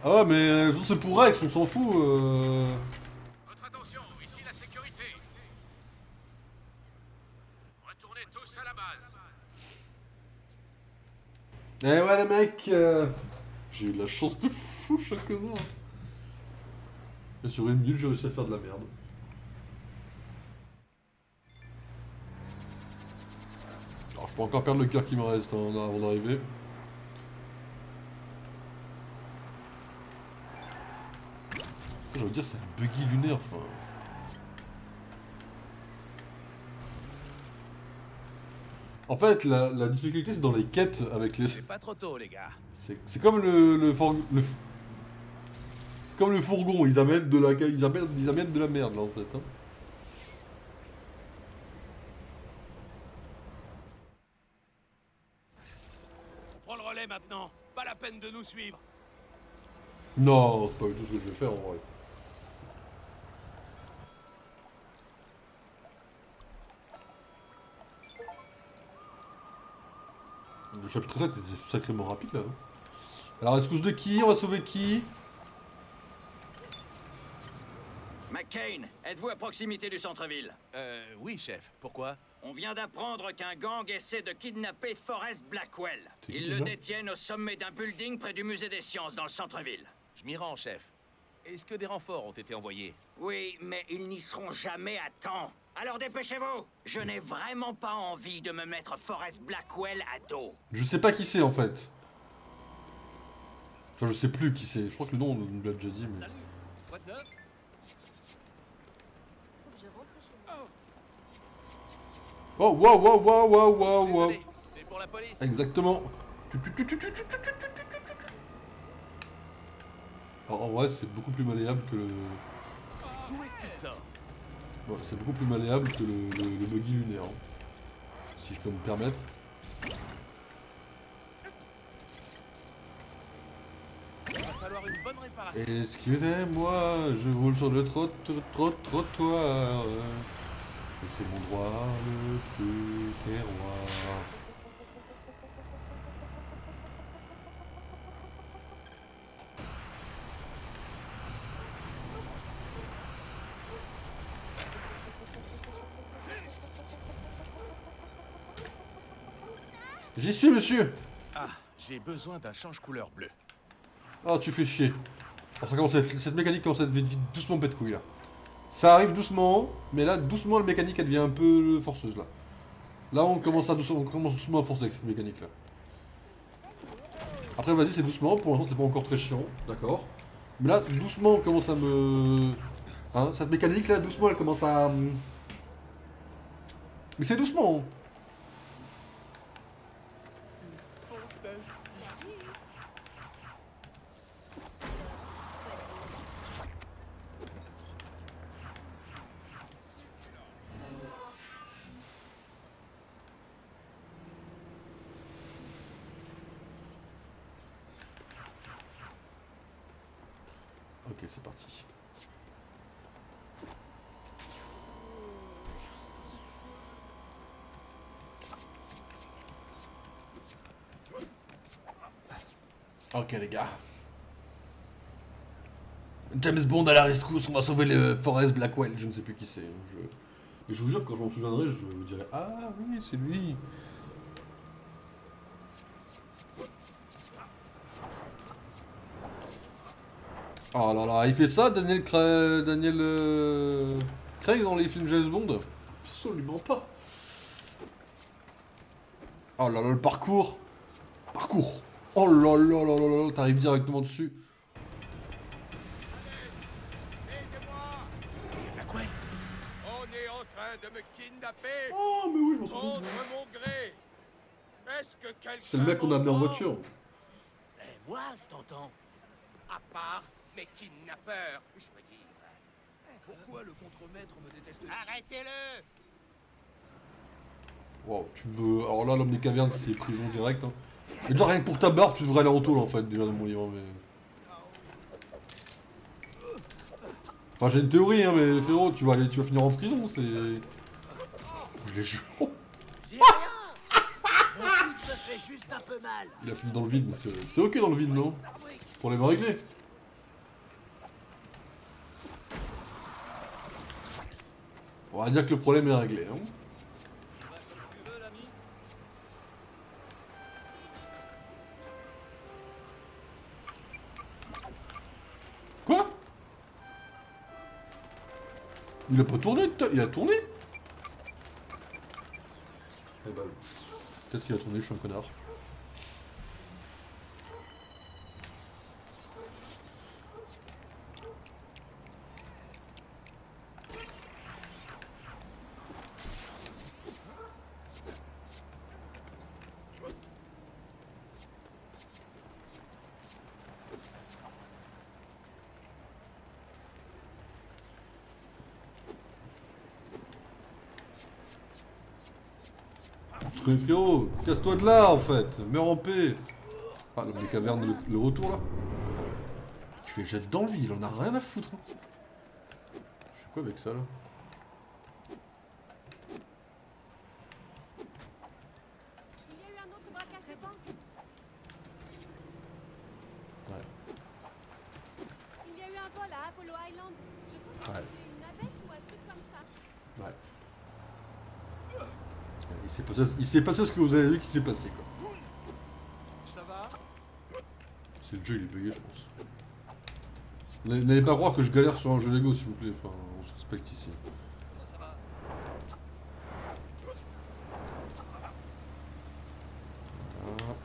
Ah ouais, mais c'est pour Rex, on s'en fout. Votre attention, ici la sécurité. Retournez tous à la base. Eh ouais, les mecs, j'ai eu de la chance de fou, chaque moment. Et sur une minute, j'ai réussi à faire de la merde. Alors, je peux encore perdre le cœur qui me reste hein, avant d'arriver. Je veux dire, c'est un buggy lunaire, enfin. En fait, la difficulté, c'est dans les quêtes avec les... C'est pas trop tôt, les gars. C'est comme comme le fourgon, ils amènent de la merde, là, en fait. Hein. On prend le relais maintenant. Pas la peine de nous suivre. Non, c'est pas du tout ce que je vais faire, en vrai. Le chapitre 7 était sacrément rapide là. Hein. Alors, excuse de qui? On va sauver qui? McCain, êtes-vous à proximité du centre-ville? Oui, chef. Pourquoi? On vient d'apprendre qu'un gang essaie de kidnapper Forrest Blackwell. Ils le détiennent au sommet d'un building près du musée des sciences dans le centre-ville. Je m'y rends, chef. Est-ce que des renforts ont été envoyés? Oui, mais ils n'y seront jamais à temps. Alors dépêchez-vous! Je n'ai vraiment pas envie de me mettre Forrest Blackwell à dos. Je sais pas qui c'est en fait. Enfin, je sais plus qui c'est. Je crois que le nom, on me l'a déjà dit. Mais... Salut. Quoi de neuf? Faut que je rentre chez moi. Oh, wow, wow, wow, wow, wow, wow. Désolé, c'est pour la police. Exactement. Alors, en vrai, c'est beaucoup plus malléable que le... D'où est-ce qu'il sort? Ouais, c'est beaucoup plus malléable que le buggy lunaire. Hein. Si je peux me permettre. Il va falloir une bonne réparation. Excusez-moi, je roule sur le trottoir. Et c'est mon droit le plus terroir. J'y suis, monsieur. Ah, j'ai besoin d'un change-couleur bleu. Ah, tu fais chier. Alors, ça commence à être, cette mécanique commence à être doucement bête couille là. Ça arrive doucement, mais là, doucement, la mécanique elle devient un peu forceuse là. Là, on commence doucement à forcer avec cette mécanique là. Après, vas-y, c'est doucement. Pour l'instant, c'est pas encore très chiant, d'accord. Mais là, doucement, on commence à me. Hein, cette mécanique là, doucement, elle commence à. Mais c'est doucement. Hein. Ok, c'est parti. Ok les gars. James Bond à la rescousse, on va sauver le Forrest Blackwell, je ne sais plus qui c'est. Mais je vous jure, quand je m'en souviendrai, je vous dirai « Ah oui, c'est lui !» Oh là là, il fait ça, Daniel Craig dans les films James Bond? Absolument pas. Oh là là, le parcours. Parcours. Oh là là là là là, t'arrives directement dessus. C'est Blackwell. On est en train de me kidnapper. Oh mais oui, je m'en souviens. Contre mon gré. Est-ce que quelqu'un C'est le mec qu'on a amené en m'entend? voiture. Eh, moi, je t'entends. À part mes kidnappeurs, je veux dire. Pourquoi le contremaître me déteste? Arrêtez-le! Wow, tu veux. Alors là, l'homme des cavernes, c'est prison directe. Hein. Mais déjà, rien que pour ta barbe, tu devrais aller en tôle en fait, déjà dans mon livre. Mais... Enfin, j'ai une théorie, hein, mais frérot, tu vas finir en prison, c'est. Les gens. J'ai rien. Mon truc me fait juste un peu mal. Il a fini dans le vide, mais c'est ok dans le vide, non? Problème réglé. On va dire que le problème est réglé. Hein. Quoi? Il a pas tourné, il a tourné? Eh ben, peut-être qu'il a tourné, je suis un connard. Mais frérot, casse-toi de là en fait, meurs en paix. Ah, les cavernes, le retour là. Tu les jettes dans le vide, il en a rien à foutre. Hein. Je fais quoi avec ça là? Ouais. Il y a eu un vol à Apollo Island. Je crois que Ouais. c'était une navette ou un truc comme ça. Ouais. Il s'est passé ce que vous avez vu qui s'est passé quoi. Ça va? C'est le jeu, il est bugué je pense. N'allez pas croire que je galère sur un jeu Lego s'il vous plaît, enfin on se respecte ici. Ça va. Voilà.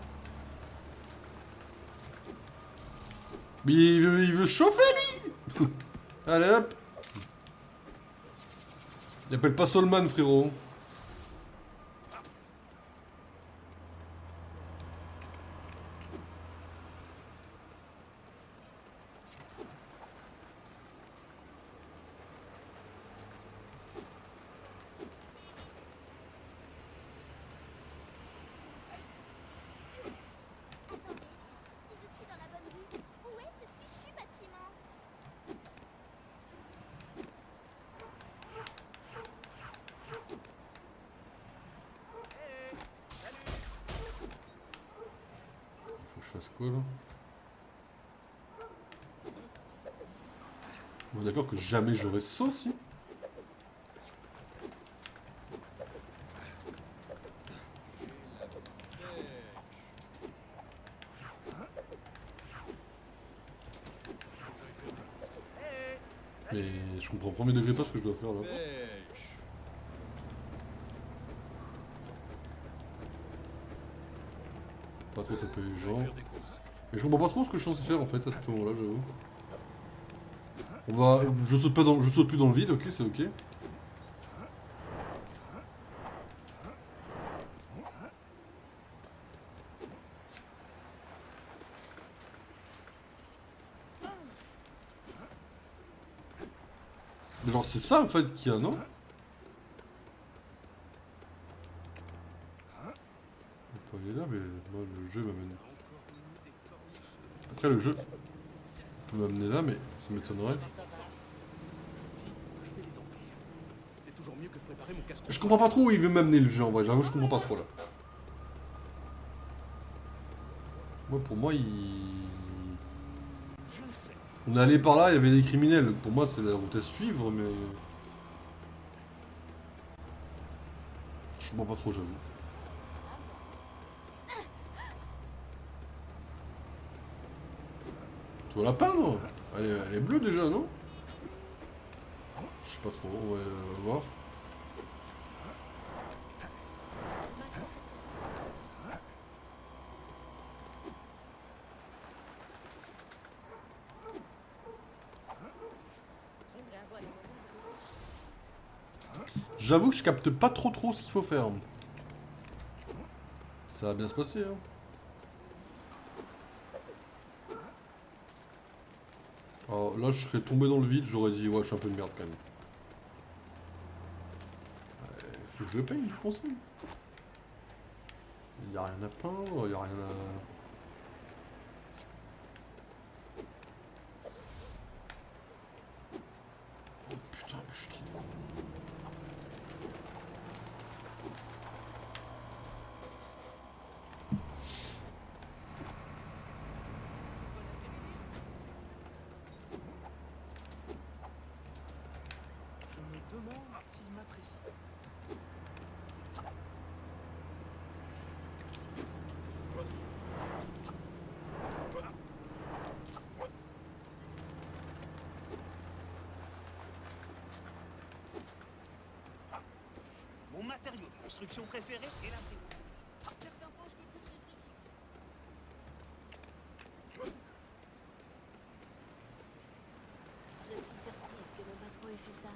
Mais il veut chauffer lui. Allez hop. Il appelle pas Solman frérot. Je fasse quoi là? On est d'accord que jamais j'aurai ça aussi. Mais je comprends au premier degré pas ce que je dois faire là. Pas trop taper les gens. Mais je comprends pas trop ce que je suis censé faire en fait à ce moment-là, j'avoue. On va. Je saute pas dans. Je saute plus dans le vide, ok, c'est ok. Mais genre c'est ça en fait qu'il y a, non? Il est là, mais moi le jeu m'amène. Après le jeu peut m'amener là, mais ça m'étonnerait. Je comprends pas trop où il veut m'amener le jeu en vrai, j'avoue je comprends pas trop là. Moi pour moi il... On est allé par là, il y avait des criminels. Pour moi c'est la route à suivre mais... Je comprends pas trop j'avoue. Tu vois la peindre? Elle est bleue déjà, non? Je sais pas trop, on va voir. J'avoue que je capte pas trop ce qu'il faut faire. Ça va bien se passer, hein. Alors là, je serais tombé dans le vide, j'aurais dit, ouais, je suis un peu de merde quand même. Faut que je le paye, je pense. Il y a rien à peindre, il y a rien à... Oh putain, mais je suis trop con. Je me demande s'il m'a construction préférée est la prime. Certains pensent que toutes les villes Je suis surprise que mon patron ait fait ça.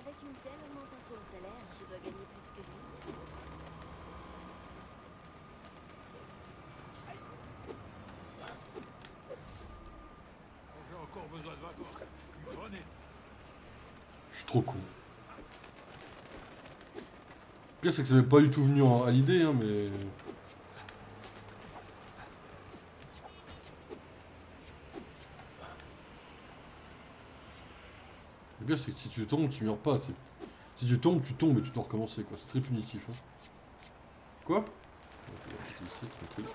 Avec une telle augmentation de salaire, je dois gagner plus que lui. J'ai encore besoin de vacances. Je suis bonnet. Je suis trop con. Le pire, c'est que ça m'est pas du tout venu à l'idée, hein, mais... Le pire, c'est que si tu tombes, tu meurs pas, t'sais. Si tu tombes et tu dois recommencer, quoi. C'est très punitif, hein. Quoi? Ici, tranquille.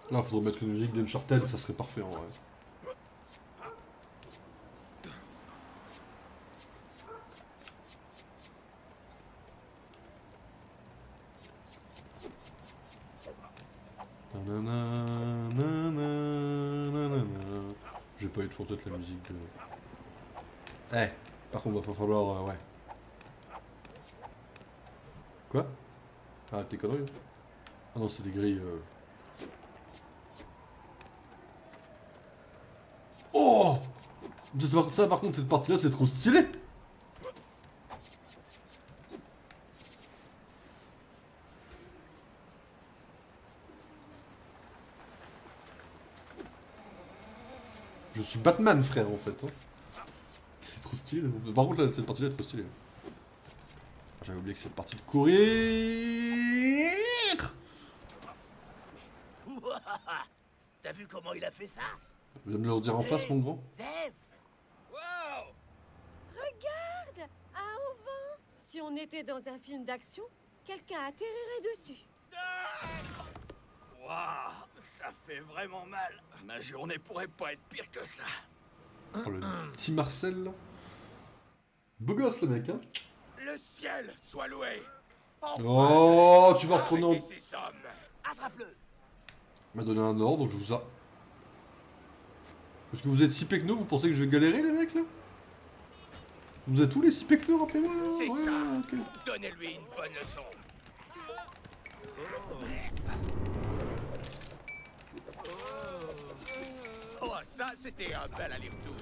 Là, faudrait mettre une musique d'Uncharted, ça serait parfait, en vrai. J'ai pas eu de fond tête la musique de... Eh, par contre, va pas falloir... ouais. Quoi? Ah, t'es conneries, hein. Ah non, c'est des grilles... Oh! Ça, par contre, cette partie-là, c'est trop stylé! Je suis Batman, frère, en fait. Hein. C'est trop stylé. Par contre, là, cette partie-là est trop stylée. J'avais oublié que cette partie de courir... T'as vu comment il a fait ça? Tu viens de me le dire en face, mon grand? Dave! Wow! Regarde! Un auvent! Si on était dans un film d'action, quelqu'un atterrirait dessus. Waouh, ça fait vraiment mal. Ma journée pourrait pas être pire que ça. Oh, le petit Marcel, là. Beau gosse, le mec, hein. Le ciel soit loué. Oh, tu vas retourner en... Ces sommes. Attrape-le! Il m'a donné un ordre, je vous a... Parce que vous êtes si pecno, vous pensez que je vais galérer, les mecs, là? Vous êtes tous les si pecno, rappelez-moi, là? C'est Ouais, ça. ok. Donnez-lui une bonne leçon. Oh, ça, c'était un bel aller-retour.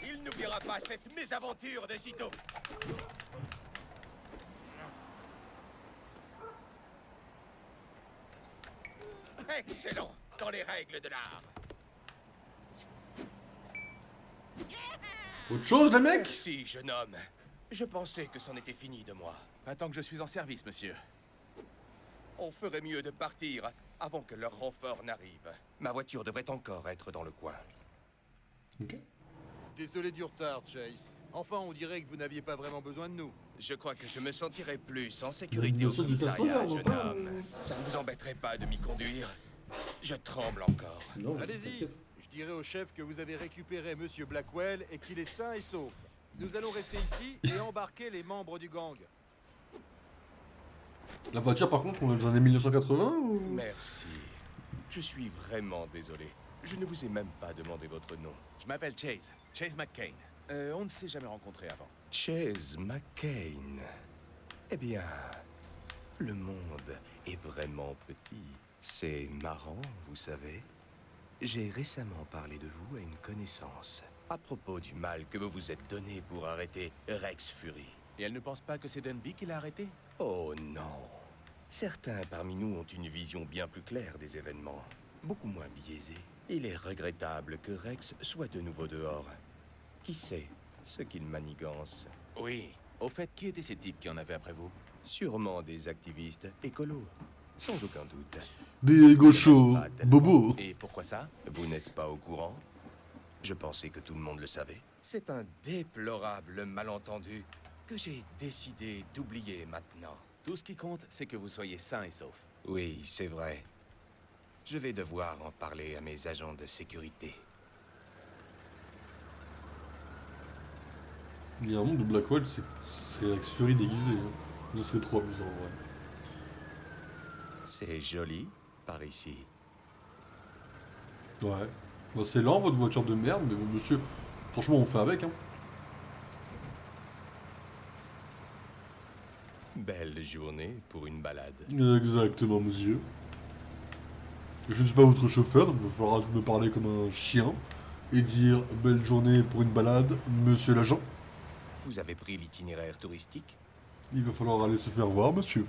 Il n'oubliera pas cette mésaventure de sitôt. Excellent, dans les règles de l'art. Autre chose, les mecs? Merci, jeune homme. Je pensais que c'en était fini de moi. Pas tant que je suis en service, monsieur. On ferait mieux de partir avant que leur renfort n'arrive. Ma voiture devrait encore être dans le coin. Ok. Désolé du retard, Chase. Enfin, on dirait que vous n'aviez pas vraiment besoin de nous. Je crois que je me sentirais plus en sécurité au commissariat, jeune homme. Ça ne vous embêterait pas de m'y conduire? Je tremble encore. Allez-y. Je dirai au chef que vous avez récupéré Monsieur Blackwell et qu'il est sain et sauf. Nous allons rester ici et embarquer les membres du gang. La voiture, par contre, on est dans les 1980 ou... Merci. Je suis vraiment désolé. Je ne vous ai même pas demandé votre nom. Je m'appelle Chase. Chase McCain. On ne s'est jamais rencontrés avant. Chase McCain. Eh bien, le monde est vraiment petit. C'est marrant, vous savez. J'ai récemment parlé de vous à une connaissance, à propos du mal que vous vous êtes donné pour arrêter Rex Fury. Et elle ne pense pas que c'est Dunby qui l'a arrêté? Oh non. Certains parmi nous ont une vision bien plus claire des événements, beaucoup moins biaisée. Il est regrettable que Rex soit de nouveau dehors. Qui sait ce qu'il manigance? Oui. Au fait, qui étaient ces types qui en avaient après vous? Sûrement des activistes écolos, sans aucun doute. Des gauchos, bobos. Et pourquoi ça? Vous n'êtes pas au courant? Je pensais que tout le monde le savait. C'est un déplorable malentendu que j'ai décidé d'oublier maintenant. Tout ce qui compte, c'est que vous soyez sain et sauf. Oui, c'est vrai. Je vais devoir en parler à mes agents de sécurité. Il y a un monde de Blackwell, c'est Rex Fury déguisé. Hein. Ce serait trop amusant, en vrai. C'est joli, par ici. Ouais. Bon, c'est lent, votre voiture de merde, mais bon, monsieur, franchement, on fait avec, hein. Belle journée pour une balade. Exactement, monsieur. Je ne suis pas votre chauffeur, donc il va falloir me parler comme un chien et dire belle journée pour une balade, monsieur l'agent. Vous avez pris l'itinéraire touristique? Il va falloir aller se faire voir, monsieur.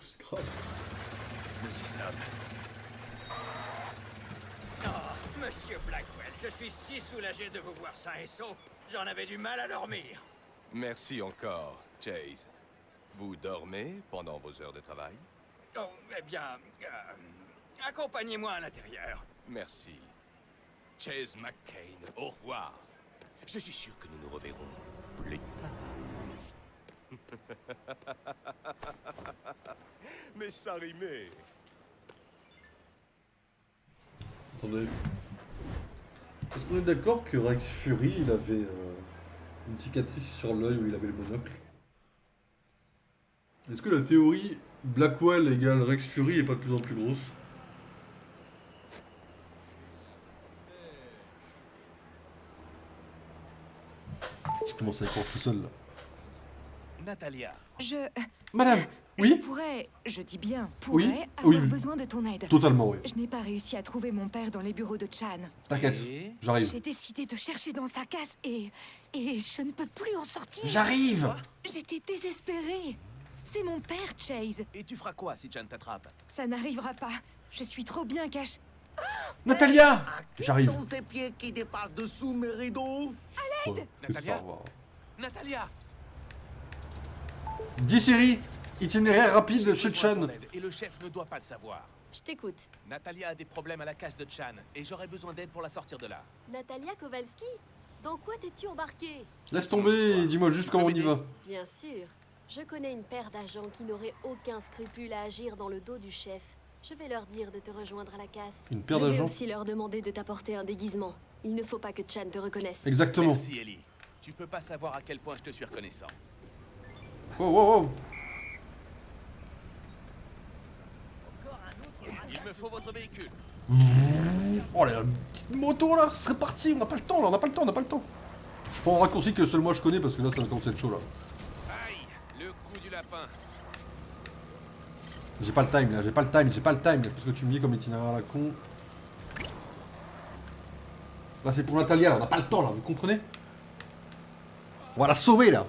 C'est grave. Nous y sommes. Oh, monsieur Blackwell, je suis si soulagé de vous voir sain et sauf. J'en avais du mal à dormir. Merci encore, Chase. Vous dormez pendant vos heures de travail? Oh, eh bien, accompagnez-moi à l'intérieur. Merci. Chase McCain, au revoir. Je suis sûr que nous nous reverrons plus tard. Mais ça rimait. Attendez. Est-ce qu'on est d'accord que Rex Fury, il avait une cicatrice sur l'œil où il avait le monocle? Est-ce que la théorie Blackwell égale Rex Fury est pas de plus en plus grosse? Je commence à y croire tout seul là. Natalia. Madame, oui? Je dis bien, pourrais avoir besoin de ton aide. Totalement, oui. Je n'ai pas réussi à trouver mon père dans les bureaux de Chan. T'inquiète, j'arrive. J'ai décidé de chercher dans sa casse et je ne peux plus en sortir. J'arrive. J'étais désespérée. C'est mon père, Chase. Et tu feras quoi si Chan t'attrape? Ça n'arrivera pas. Je suis trop bien cachée. Natalia! J'arrive. Qui sont ces pieds qui dépassent dessous mes rideaux? À l'aide! Natalia? Natalia! 10 séries, itinéraire rapide chez Chan. Et le chef ne doit pas le savoir. Je t'écoute. Natalia a des problèmes à la casse de Chan et j'aurais besoin d'aide pour la sortir de là. Natalia Kowalski? Dans quoi t'es-tu embarqué? Laisse tomber et dis-moi juste comment on y va. Bien sûr. Je connais une paire d'agents qui n'auraient aucun scrupule à agir dans le dos du chef. Je vais leur dire de te rejoindre à la casse. Une paire Je vais d'agents? aussi leur demander de t'apporter un déguisement. Il ne faut pas que Chan te reconnaisse. Exactement. Merci, Ellie. Tu peux pas savoir à quel point je te suis reconnaissant. Oh, oh, oh. Il me faut votre véhicule. Oh la petite moto là, ce serait parti, on n'a pas le temps là, on n'a pas le temps. Je prends un raccourci que seul moi je connais parce que là ça va commencer à être chaud là. Aïe, le coup du lapin. J'ai pas le time là, j'ai pas le time, parce que tu me dis comme itinéraire à la con. Là c'est pour Natalia, on n'a pas le temps là, vous comprenez? On va la sauver là.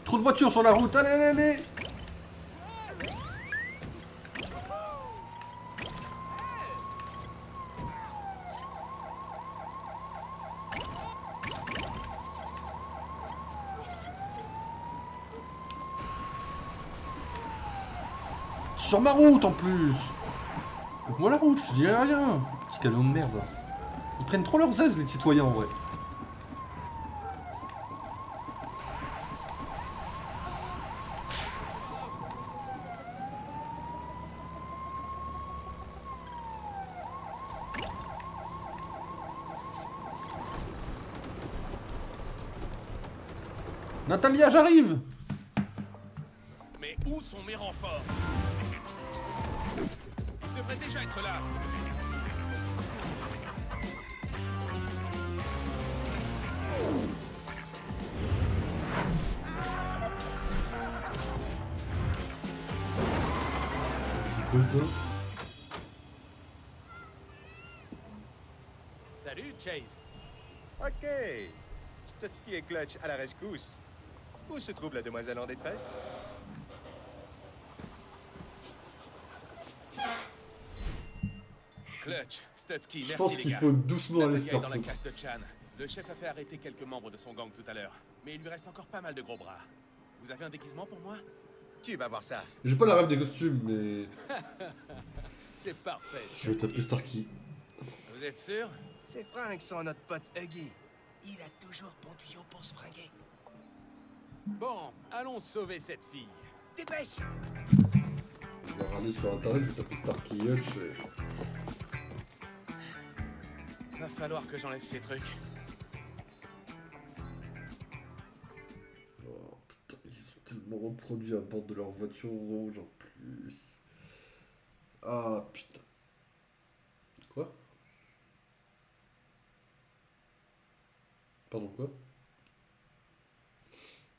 Trop de voitures sur la route, allez, allez, allez. Sur ma route en plus. Moi la route, je te dirais rien. Petit camion de merde. Ils prennent trop leurs aises les citoyens en vrai. Natalia, j'arrive! Mais où sont mes renforts? Ils devraient déjà être là. C'est quoi ça? Salut, Chase. Ok. Stotsky et Clutch à la rescousse. Où se trouve la demoiselle en détresse? Clutch, Stotsky, Je merci pense les qu'il gars. faut doucement aller se Natalia est faire dans la foutre. casse de Chan. Le chef a fait arrêter quelques membres de son gang tout à l'heure. Mais il lui reste encore pas mal de gros bras. Vous avez un déguisement pour moi? Tu vas voir ça. J'ai pas la rêve des costumes, mais C'est parfait. je vais taper Starkey. Vous êtes sûr? Ces fringues sont notre pote Huggy. Il a toujours bon tuyau pour se fringuer. Bon, allons sauver cette fille. Dépêche! Je vais regarder sur internet, je vais taper Starkey Hutch. Va falloir que j'enlève ces trucs. Oh putain, ils sont tellement reproduits à bord de leur voiture rouge en plus. Ah putain. Quoi? Pardon, quoi?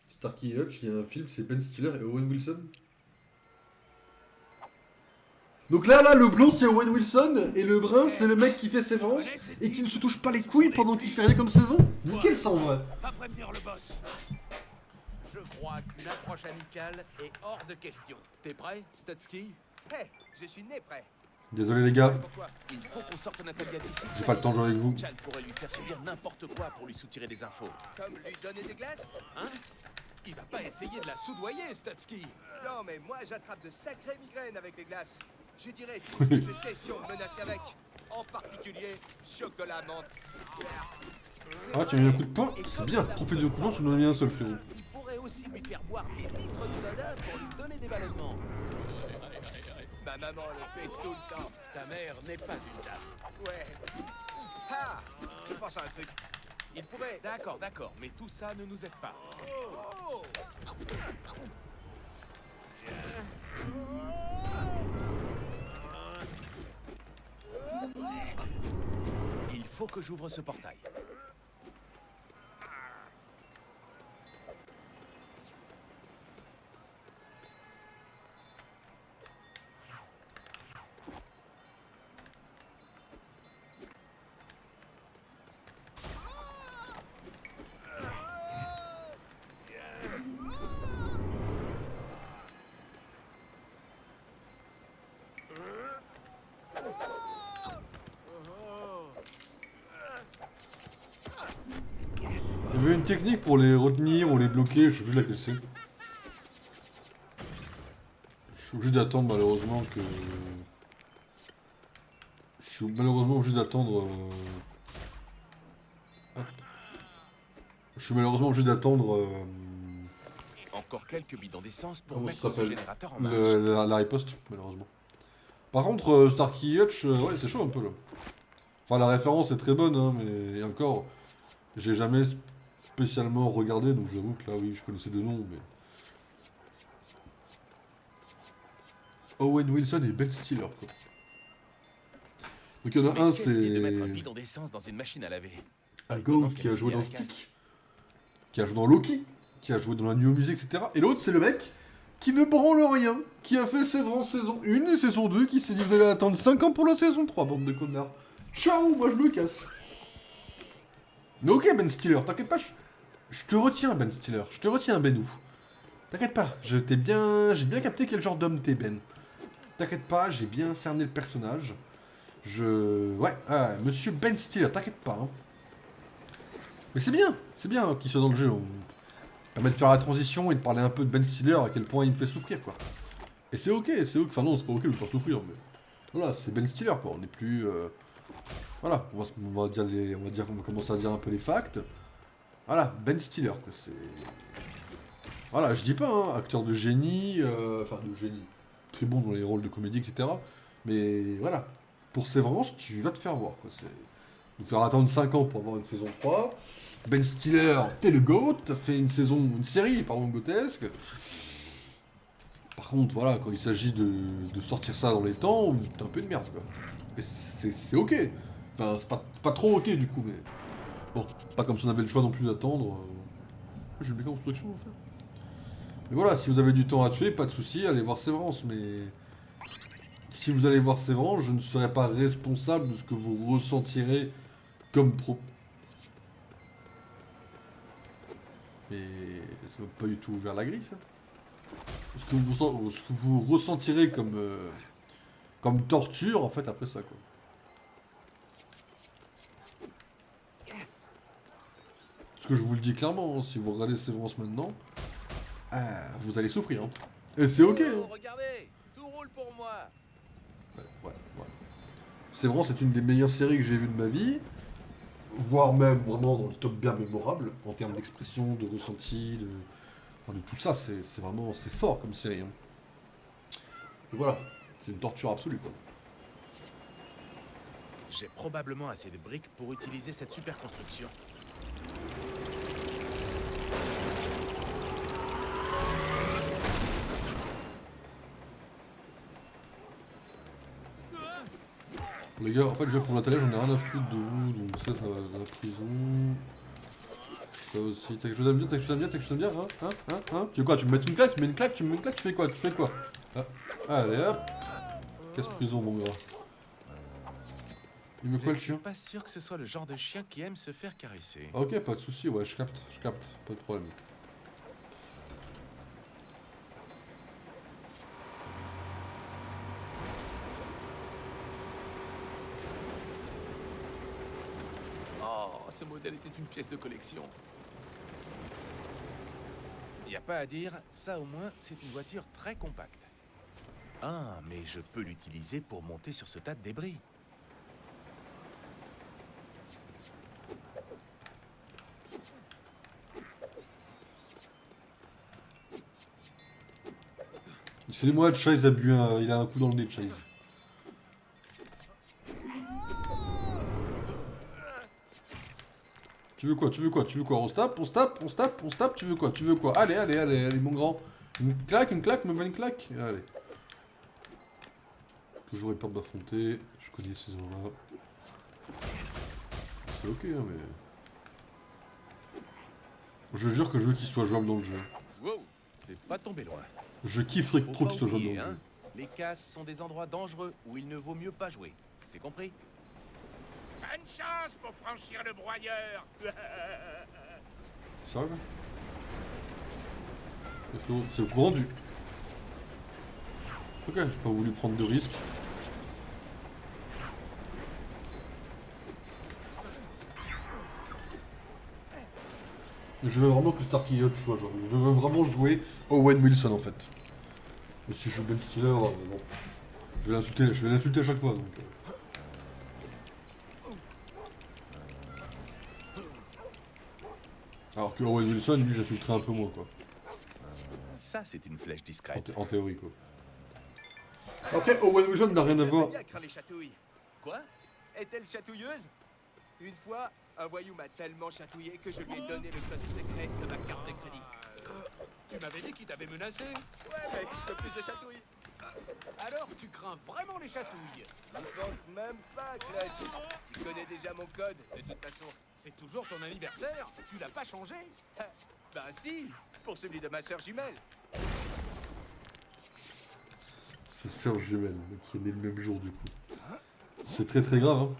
Starkey et Hutch, il y a un film, c'est Ben Stiller et Owen Wilson. Donc là, le blond c'est Owen Wilson, et le brun c'est le mec qui fait Sévrance, et qui ne se touche pas les couilles pendant qu'il fait rien comme saison. Nickel ça en vrai. Va prévenir le boss. Je crois qu'une approche amicale est hors de question. T'es prêt, Stutsky? Hé, je suis né prêt. Désolé les gars, Il faut qu'on sorte Natalia d'ici. j'ai pas le temps de jouer avec vous. Chal pourrait lui faire subir n'importe quoi pour lui soutirer des infos. Comme lui donner des glaces? Hein? Il va pas essayer de la soudoyer, Stutsky. Non, mais moi j'attrape de sacrées migraines avec les glaces. Je dirais tout ce que je sais si on me menace avec. En particulier, chocolat menthe. Ah, tu m'as mis un coup de poing, c'est bien. Profite du coup de poing, tu m'en as mis un seul frérot. Il pourrait aussi lui faire boire des litres de soda pour lui donner des ballonnements. Ma maman le fait tout le temps. Ta mère n'est pas une dame. Ouais. Ah, je pense à un truc. Il pourrait... D'accord, mais tout ça ne nous aide pas. Oh. Il faut que j'ouvre ce portail. Il y avait une technique pour les retenir ou les bloquer, je sais plus laquelle c'est. Je suis obligé d'attendre malheureusement que... Je suis malheureusement obligé d'attendre... Hop. Je suis malheureusement obligé d'attendre... Encore quelques bidons d'essence pour Comment ça mettre ce s'appelle? générateur en marche. La riposte, malheureusement. Par contre, Starkey et Hutch, ouais, c'est chaud un peu là. Enfin, la référence est très bonne, hein, mais encore, j'ai jamais spécialement regardé, donc j'avoue que là, oui, je connaissais de nom, mais... Owen Wilson et Ben Stiller, quoi. Donc il y en a un, Quelle idée de mettre un c'est... bidon d'essence dans une machine à laver. Gould qui a joué dans Stick, qui a joué dans Loki, qui a joué dans la New Music, etc. Et l'autre, c'est le mec qui ne branle rien, qui a fait Sévrance saison 1 et saison 2, qui s'est dit d'aller attendre 5 ans pour la saison 3, bande de connards. Ciao, moi je me casse. Mais ok, Ben Stiller, t'inquiète pas, je te retiens, Ben Stiller, je te retiens, Benou. T'inquiète pas, j'ai bien capté quel genre d'homme t'es, Ben. T'inquiète pas, j'ai bien cerné le personnage. Ouais, monsieur Ben Stiller, t'inquiète pas, hein. Mais c'est bien qu'il soit dans le jeu. On permet de faire la transition et de parler un peu de Ben Stiller, à quel point il me fait souffrir, quoi. Et c'est ok, enfin non, c'est pas ok de me faire souffrir, mais... Voilà, c'est Ben Stiller, quoi, on n'est plus... Voilà, on va commencer à dire un peu les facts. Voilà, Ben Stiller, quoi, c'est... Voilà, je dis pas, hein, acteur de génie, enfin de génie, très bon dans les rôles de comédie, etc. Mais voilà, pour Sévrance, tu vas te faire voir, quoi, c'est... Nous faire attendre 5 ans pour avoir une saison 3. Ben Stiller, t'es le GOAT, t'as fait une série, grotesque. Par contre, voilà, quand il s'agit de sortir ça dans les temps, t'es un peu de merde, quoi. Et c'est ok. Enfin, c'est pas trop ok, du coup, mais... Bon, pas comme si on avait le choix non plus d'attendre. J'ai une méga construction, en fait. Mais voilà, si vous avez du temps à tuer, pas de soucis, allez voir Sévrance, mais... Si vous allez voir Sévrance, je ne serai pas responsable de ce que vous ressentirez comme Mais ça va pas du tout ouvert la grille, ça. Ce que vous ressentirez comme torture, en fait, après ça, quoi. Parce que je vous le dis clairement, hein, si vous regardez Sévrance maintenant, vous allez souffrir. Hein. Et c'est ok. Hein. Regardez, tout roule pour moi. Ouais. Sévrance est une des meilleures séries que j'ai vues de ma vie. Voire même vraiment dans le top bien mémorable, en termes d'expression, de ressenti, de tout ça, c'est fort comme série. Hein. Et voilà, c'est une torture absolue, quoi. J'ai probablement assez de briques pour utiliser cette super construction. Les gars, en fait, je vais pour la télé, j'en ai rien à foutre de vous, donc ça va dans la prison. Ça aussi, t'as quelque chose à me dire, t'as quelque chose à me dire, t'as quelque chose à me dire, hein? Tu veux quoi? Tu me mets une claque, tu me mets une claque, tu me mets une claque, tu fais quoi? Tu fais quoi? Ah. Allez hop! Casse-prison, mon gars. Il me quoi le chien? Je suis pas sûr que ce soit le genre de chien qui aime se faire caresser. Ok, pas de soucis, ouais, je capte, pas de problème. Oh, ce modèle était une pièce de collection. Y a pas à dire, ça au moins, c'est une voiture très compacte. Ah, mais je peux l'utiliser pour monter sur ce tas de débris. Excusez-moi, Chase a bu un... il a un coup dans le nez de Chase. Tu veux quoi? Tu veux quoi? Tu veux quoi? On se tape, on se tape, on se tape, on se tape, tu veux quoi? Tu veux quoi? Allez, allez, allez, allez, mon grand. Une claque, me met une claque. Allez. Toujours peur d'affronter. Je connais ces gens-là. C'est ok, hein, mais... Je jure que je veux qu'il soit jouable dans le jeu. Wow, c'est pas tombé loin. Je kifferais Faut trop pas que ce soit jouable dans oublier, le jeu. Les casses sont des endroits dangereux où il ne vaut mieux pas jouer. C'est compris? Bonne chance pour franchir le broyeur. Ça va? C'est au courant du... Ok, j'ai pas voulu prendre de risques. Je veux vraiment que Starkey Yacht soit genre. Je veux vraiment jouer Owen Wilson en fait. Et si je joue Ben Stiller, bon. Je vais l'insulter à chaque fois donc. Alors que Owen Wilson, lui, j'insulterais un peu moins quoi. Ça, c'est une flèche discrète. En théorie quoi. Après, Owen Wilson n'a rien à voir. Bien craint les chatouilles. Quoi? Est-elle chatouilleuse? Une fois, un voyou m'a tellement chatouillé que je lui ai donné le code secret de ma carte de crédit. Tu m'avais dit qu'il t'avait menacé. Ouais mec, le plus de chatouilles. Alors tu crains vraiment les chatouilles. Je pense même pas, Clutch. Tu connais déjà mon code, de toute façon. C'est toujours ton anniversaire. Tu l'as pas changé. Bah si, pour celui de ma sœur jumelle. Sa sœur jumelle, qui est née le même jour du coup. C'est très très grave hein.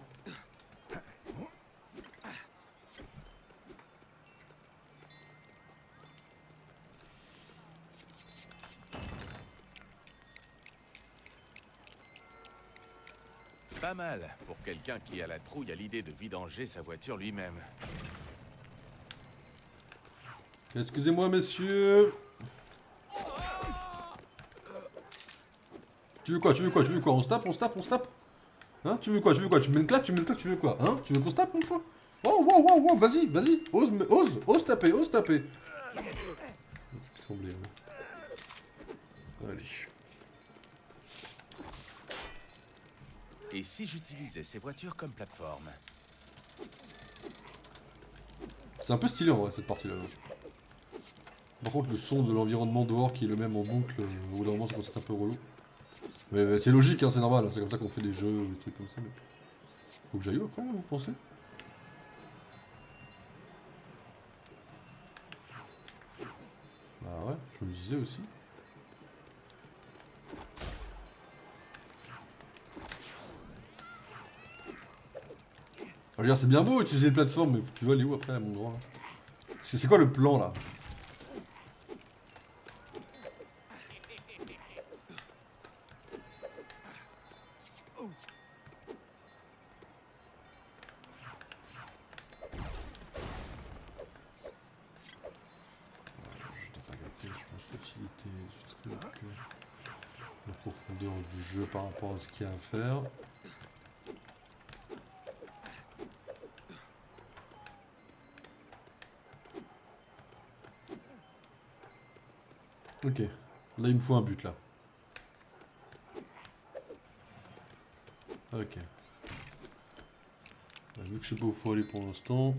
Pas mal pour quelqu'un qui a la trouille à l'idée de vidanger sa voiture lui-même. Excusez-moi messieurs. Tu veux quoi? Tu veux quoi? Tu veux quoi? On se tape? On se tape? On se tape? Hein? Tu veux quoi? Tu veux quoi? Tu me mets une claque? Tu me mets une claque? Tu veux quoi? Hein? Tu veux qu'on se tape mon frère? Oh wow wow wow, vas-y, vas-y, ose taper, ose taper. Ça semblait, hein. Allez. Et si j'utilisais ces voitures comme plateforme? C'est un peu stylé en vrai cette partie là. Par contre le son de l'environnement dehors qui est le même en boucle, au bout d'un moment ça commence à être un peu relou. Mais c'est logique, hein, c'est normal, c'est comme ça qu'on fait des jeux ou des trucs comme ça. Mais... Faut que j'aille où après, vous pensez? Bah ouais, je me disais aussi. Je veux dire, c'est bien beau utiliser les plateformes, mais tu vas aller où après, à mon grand là? C'est quoi le plan là? La profondeur du jeu par rapport à ce qu'il y a à faire. Ok, là il me faut un but là. Ok. Vu que je sais pas où faut aller pour l'instant.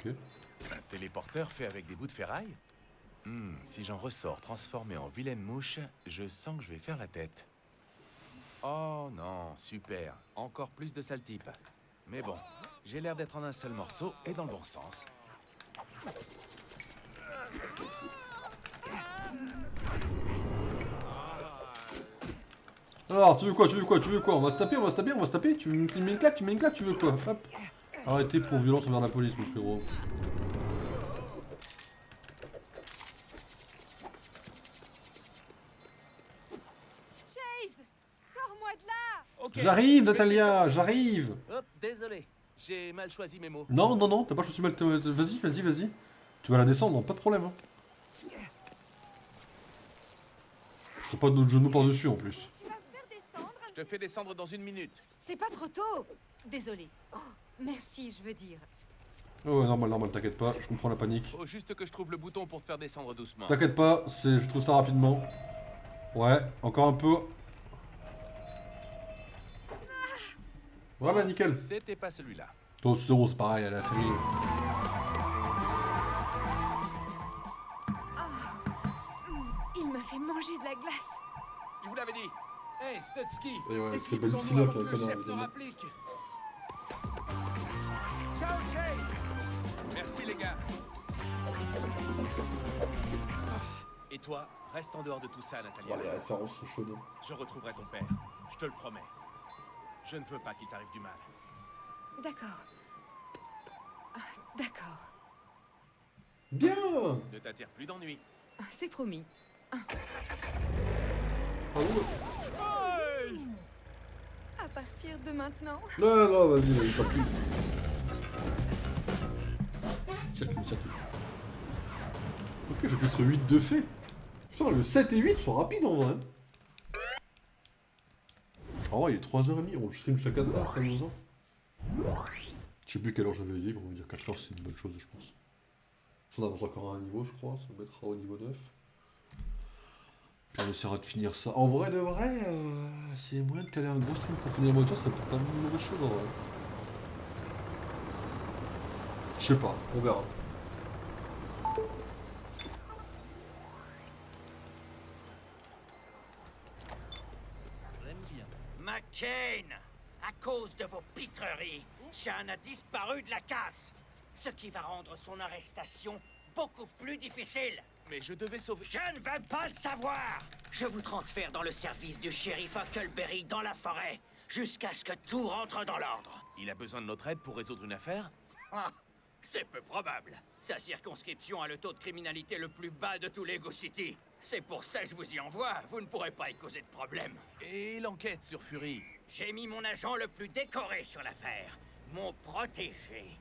Ok. Un téléporteur fait avec des bouts de ferraille? Si j'en ressors transformé en vilaine mouche, je sens que je vais faire la tête. Oh non, super. Encore plus de sale type. Mais bon, j'ai l'air d'être en un seul morceau et dans le bon sens. Alors, tu veux quoi? On va se taper, Tu me mets une claque, tu veux quoi? Hop. Arrêtez pour violence envers la police, mon frérot. Chase, sors-moi de là. Okay. J'arrive, Natalia, j'arrive. Hop, désolé. J'ai mal choisi mes mots. Non, t'as pas choisi mal. Vas-y. Tu vas la descendre, pas de problème. Hein. Je ferai pas d'autres genoux par-dessus en plus. Tu vas me faire descendre. Je te fais descendre dans 1 minute. C'est pas trop tôt. Désolée. Oh, merci, je veux dire. Oh ouais, normal, t'inquiète pas, je comprends la panique. Faut juste que je trouve le bouton pour te faire descendre doucement. T'inquiète pas, je trouve ça rapidement. Ouais, encore un peu. Voilà, nickel. C'était pas celui-là. Toi, c'est pareil, elle a atterri. Il m'a fait manger de la glace. Je vous l'avais dit. Hey, Stutsky. Et ouais, les c'est types Ben sont Stiller morts qui est un avant que le connard, chef ne évidemment. rapplique. Ciao, Chase. Merci les gars. Et toi, reste en dehors de tout ça, Natalia. Oh, les références sont chaudes. Je retrouverai ton père. Je te le promets. Je ne veux pas qu'il t'arrive du mal. D'accord. D'accord. Bien. Ne t'attire plus d'ennui. C'est promis. Ah ouais. À partir de maintenant. Non, vas-y, circule. Circule. Ok, j'ai peut-être 8 de fait. Putain, le 7 et 8 sont rapides en vrai. Oh, il est 3h30, on stream jusqu'à 4h après 12h. Je sais plus quelle heure j'avais dit, mais on va dire 4h, c'est une bonne chose, je pense. On avance encore à un niveau, je crois, ça mettra au niveau 9. Puis on essaiera de finir ça. En vrai de vrai, c'est moyen de caler un gros stream pour finir la moitié, ça serait peut-être pas une mauvaise chose en vrai. Je sais pas, on verra. McCain, à cause de vos pitreries, Sean a disparu de la casse, ce qui va rendre son arrestation beaucoup plus difficile. Mais je devais sauver... Je ne veux pas le savoir. Je vous transfère dans le service du shérif Huckleberry dans la forêt, jusqu'à ce que tout rentre dans l'ordre. Il a besoin de notre aide pour résoudre une affaire? Ah, c'est peu probable. Sa circonscription a le taux de criminalité le plus bas de tout Lego City. C'est pour ça que je vous y envoie. Vous ne pourrez pas y causer de problème. Et l'enquête sur Fury? J'ai mis mon agent le plus décoré sur l'affaire. Mon protégé.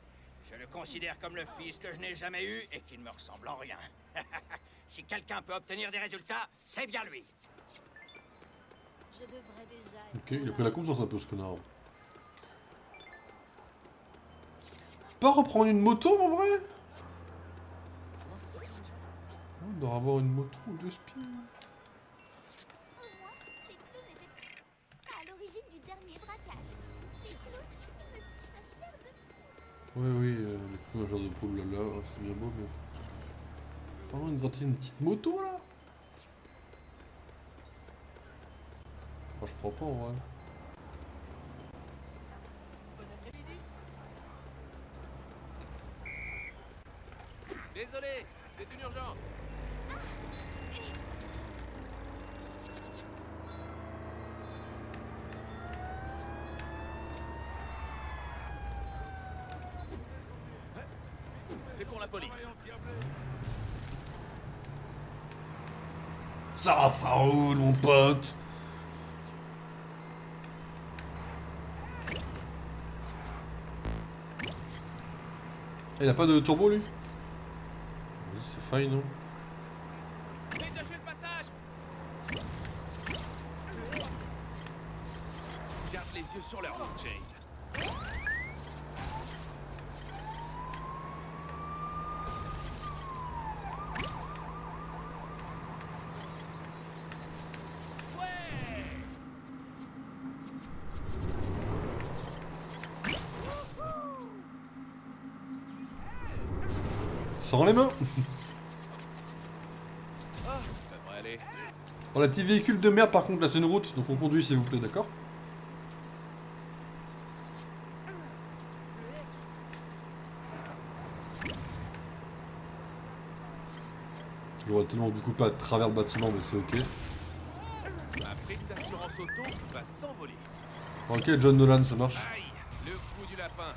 Je le considère comme le fils que je n'ai jamais eu et qui ne me ressemble en rien. Si quelqu'un peut obtenir des résultats, c'est bien lui. Je devrais déjà... Ok, il a pris la confiance un peu ce connard. Pas reprendre une moto en vrai? On doit avoir une moto ou 2 spies. Au moins, les clowns n'étaient pas à l'origine du dernier braquage. Les clowns, ils me fichent la chair de... Oui, les clowns à genre de poule là, c'est bien beau, mais... Pas loin de gratter une petite moto là? Moi je crois pas en vrai. Désolé, c'est une urgence. C'est pour la police. Ça roule, mon pote. Il a pas de turbo, lui? Vas-y, c'est fine, non? J'ai déjà fait le passage. Garde les yeux sur leur route, Chase. Sans les mains. Ah, ça devrait aller. Bon, la petite véhicule de merde, par contre, là, c'est une route, donc on conduit, s'il vous plaît, d'accord? J'aurais tellement dû couper à travers le bâtiment, mais c'est ok. Ma prime d'assurance auto va s'envoler. Ok, John Nolan, ça marche. Aïe, le coup du lapin.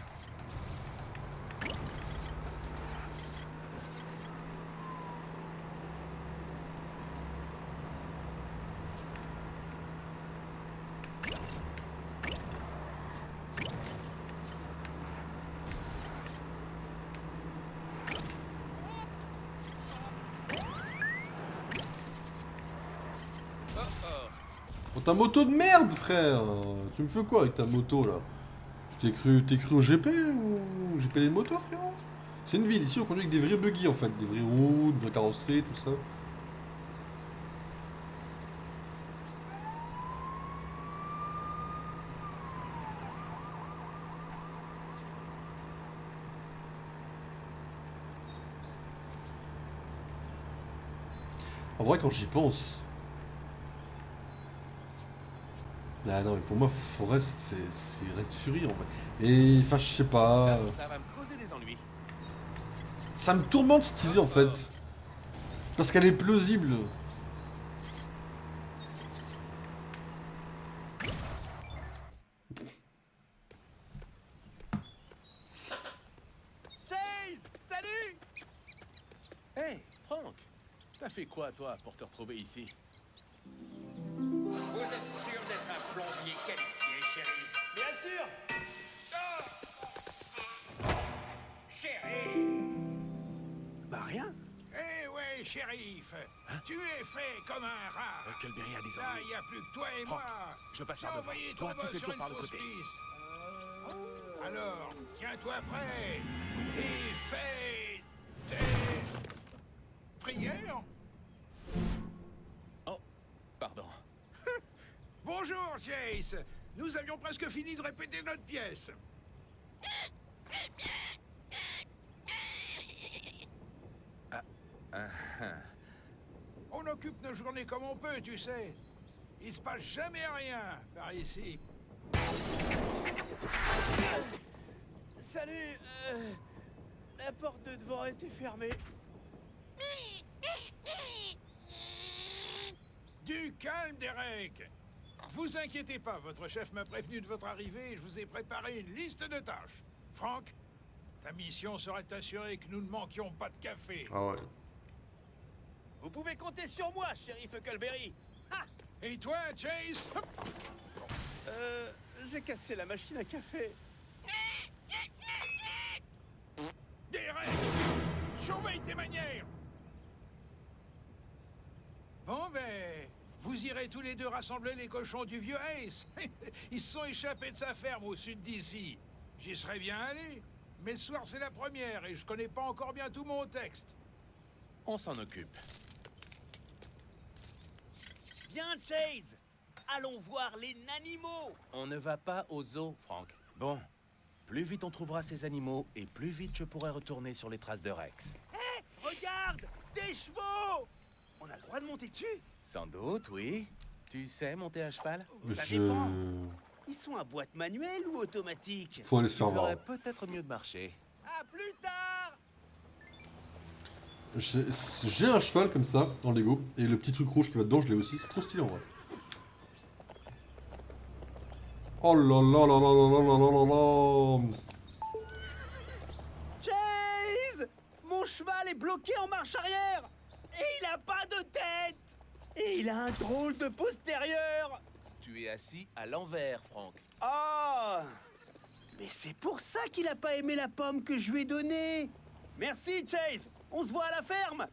Oh, ta moto de merde, frère! Tu me fais quoi avec ta moto, là? T'es cru au GP ou GP des motos, frérot? C'est une ville, ici on conduit avec des vrais buggy, en fait. Des vraies routes, des vraies carrosseries, tout ça. En vrai, quand j'y pense... Ah non, mais pour moi, Forest, c'est Red Fury, en fait. Et, enfin, je sais pas... Ça va me causer des ennuis. Ça me tourmente, cette idée, en fait. Parce qu'elle est plausible. Chase! Salut! Hey, Frank! T'as fait quoi, toi, pour te retrouver ici? Vous êtes sûr d'être un plombier qualifié, chérie? Bien sûr! Chérie! Bah rien. Eh ouais, shérif, tu es fait comme un rat. Kelberry a des Là, ennuis. il n'y a plus que toi et Franck, moi. je passe J'ai par devant. envoyé Toi, ton tu boss fais le sur tour une par le fausse côté. piste. Alors, tiens-toi prêt et fais tes prières. Oh, pardon. Bonjour, Chase. Nous avions presque fini de répéter notre pièce. On occupe nos journées comme on peut, tu sais. Il se passe jamais rien par ici. Salut, la porte de devant était fermée. Du calme, Derek. Vous inquiétez pas, votre chef m'a prévenu de votre arrivée et je vous ai préparé une liste de tâches. Frank, ta mission sera de t'assurer que nous ne manquions pas de café. Ah ouais. Vous pouvez compter sur moi, shérif Huckleberry. Ha! Et toi, Chase? J'ai cassé la machine à café. Derek, surveille tes manières. Bon ben, vous irez tous les deux rassembler les cochons du vieux Ace. Ils se sont échappés de sa ferme au sud d'ici. J'y serais bien allé, mais ce soir c'est la première et je connais pas encore bien tout mon texte. On s'en occupe. Bien, Chase. Allons voir les animaux. On ne va pas au zoo, Frank. Bon, plus vite on trouvera ces animaux, et plus vite je pourrai retourner sur les traces de Rex. Hé, regarde, des chevaux. On a le droit de monter dessus? Sans doute, oui. Tu sais monter à cheval? Ça dépend. Ils sont à boîte manuelle ou automatique? Faut aller se faire Tu voir. ferais peut-être mieux de marcher. À plus tard. J'ai un cheval comme ça, en Lego, et le petit truc rouge qui va dedans, je l'ai aussi. C'est trop stylé en vrai. Oh là là là là là là là là là là. Chase! cheval est bloqué en marche arrière. Et il a pas de tête. Et il a un drôle de postérieur. Tu es assis à l'envers, Franck. Oh! Mais c'est pour ça qu'il a pas aimé la pomme que je lui ai donnée. Merci, Chase. On se voit à la ferme.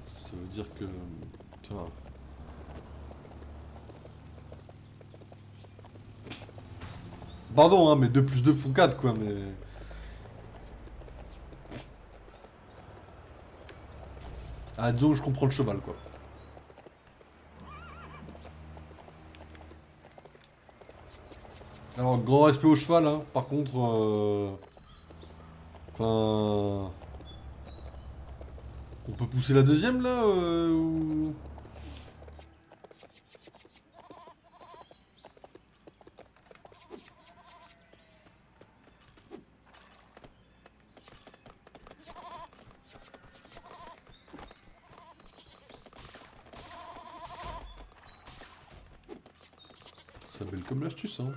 Ça veut dire que... Putain. Pardon, hein, mais 2 plus 2 font 4, quoi, mais... Ah, disons que je comprends le cheval, quoi. Alors, grand respect au cheval, hein. Par contre... Enfin... On peut pousser la deuxième, là, ou... Ça belle comme l'astuce, hein.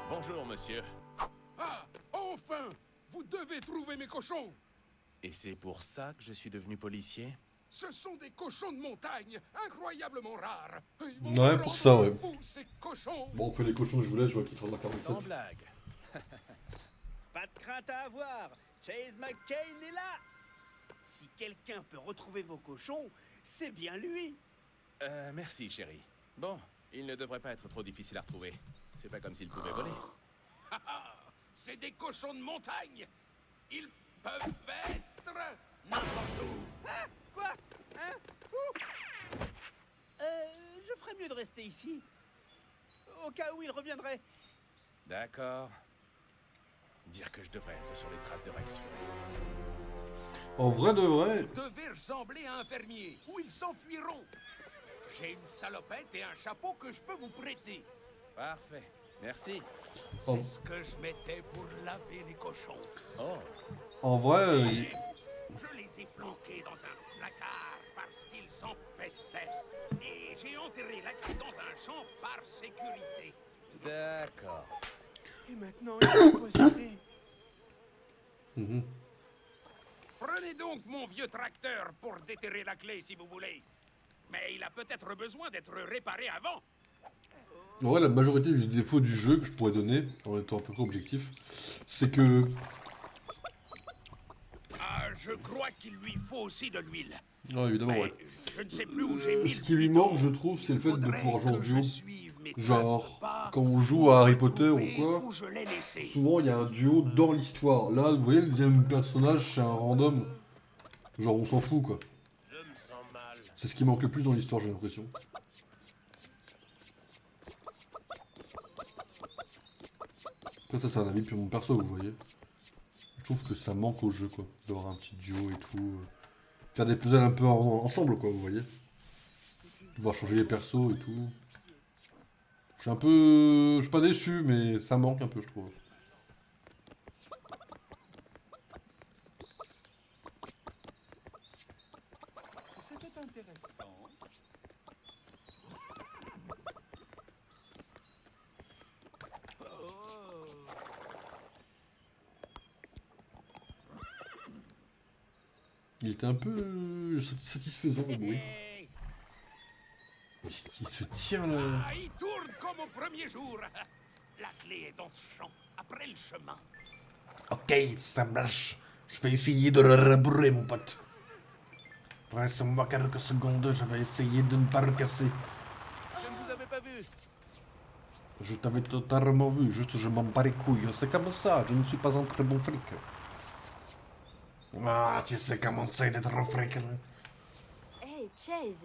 Bonjour, monsieur. Ah, enfin! Vous devez trouver mes cochons! Et c'est pour ça que je suis devenu policier? Ce sont des cochons de montagne, incroyablement rares. Ils vont Ouais, me pour ça, rendre ouais. fou, ces cochons. Bon, on fait les cochons que je voulais, je vois qu'ils sont dans Sans 47. blague. Pas de crainte à avoir. Chase McCain est là. Si quelqu'un peut retrouver vos cochons, c'est bien lui. Merci, chérie. Bon, il ne devrait pas être trop difficile à retrouver. C'est pas comme s'il pouvait voler. Ah, ah, c'est des cochons de montagne. Ils peuvent être n'importe où. Ah, quoi? Hein? Ouh. Je ferais mieux de rester ici. Au cas où il reviendrait. D'accord. Dire que je devrais être sur les traces de Rex Fury. En vrai de vrai... Vous devez ressembler à un fermier, ou ils s'enfuiront. J'ai une salopette et un chapeau que je peux vous prêter. Parfait. Merci. C'est ce que je mettais pour laver les cochons. Oh. En vrai... Je les ai flanqués dans un placard parce qu'ils empestaient. Et j'ai enterré la clé dans un champ par sécurité. D'accord. Et maintenant, il est possédé. Prenez donc mon vieux tracteur pour déterrer la clé si vous voulez. Mais il a peut-être besoin d'être réparé avant. En vrai, la majorité du défaut du jeu que je pourrais donner, en étant à peu près objectif, c'est que... Ah, je crois qu'il lui faut aussi de l'huile. Non, évidemment, Mais ouais. je ne sais plus où j'ai mis Ce le qui lui manque, je trouve, c'est le fait de pouvoir jouer en duo. Genre, quand on joue à Harry Potter ou quoi, souvent il y a un duo dans l'histoire. Là, vous voyez, le deuxième personnage, c'est un random. Genre, on s'en fout, quoi. C'est ce qui manque le plus dans l'histoire, j'ai l'impression. Après, ça, c'est un avis pour mon perso, vous voyez. Je trouve que ça manque au jeu, quoi. D'avoir un petit duo et tout. Faire des puzzles un peu ensemble, quoi, vous voyez. Pouvoir changer les persos et tout. Je suis un peu... Je suis pas déçu, mais ça manque un peu, je trouve. C'était intéressant. Il était un peu satisfaisant, le bruit. Il se tient là. Ah, il tourne comme au premier jour. La clé est dans ce champ, après le chemin. Ok, ça marche. Je vais essayer de le rembourrer, mon pote. Reste-moi quelques secondes, je vais essayer de ne pas le casser. Je ne vous avais pas vu. Je t'avais totalement vu, juste je m'en bats les couilles. C'est comme ça, je ne suis pas un très bon flic. Ah, tu sais comment c'est d'être un flic, là. Hey, Chase.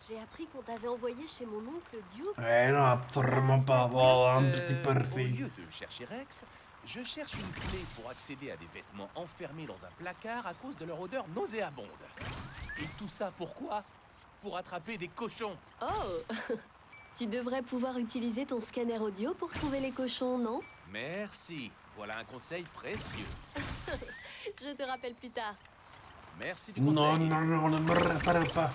J'ai appris qu'on t'avait envoyé chez mon oncle Duke. Eh non, absolument pas. Oh, un petit peu Au si. lieu de chercher Rex, je cherche une clé pour accéder à des vêtements enfermés dans un placard à cause de leur odeur nauséabonde. Et tout ça pourquoi? Pour attraper des cochons. Oh Tu devrais pouvoir utiliser ton scanner audio pour trouver les cochons, non? Merci. Voilà un conseil précieux. Je te rappelle plus tard. Merci du conseil. Non, non, non, ne me répare pas.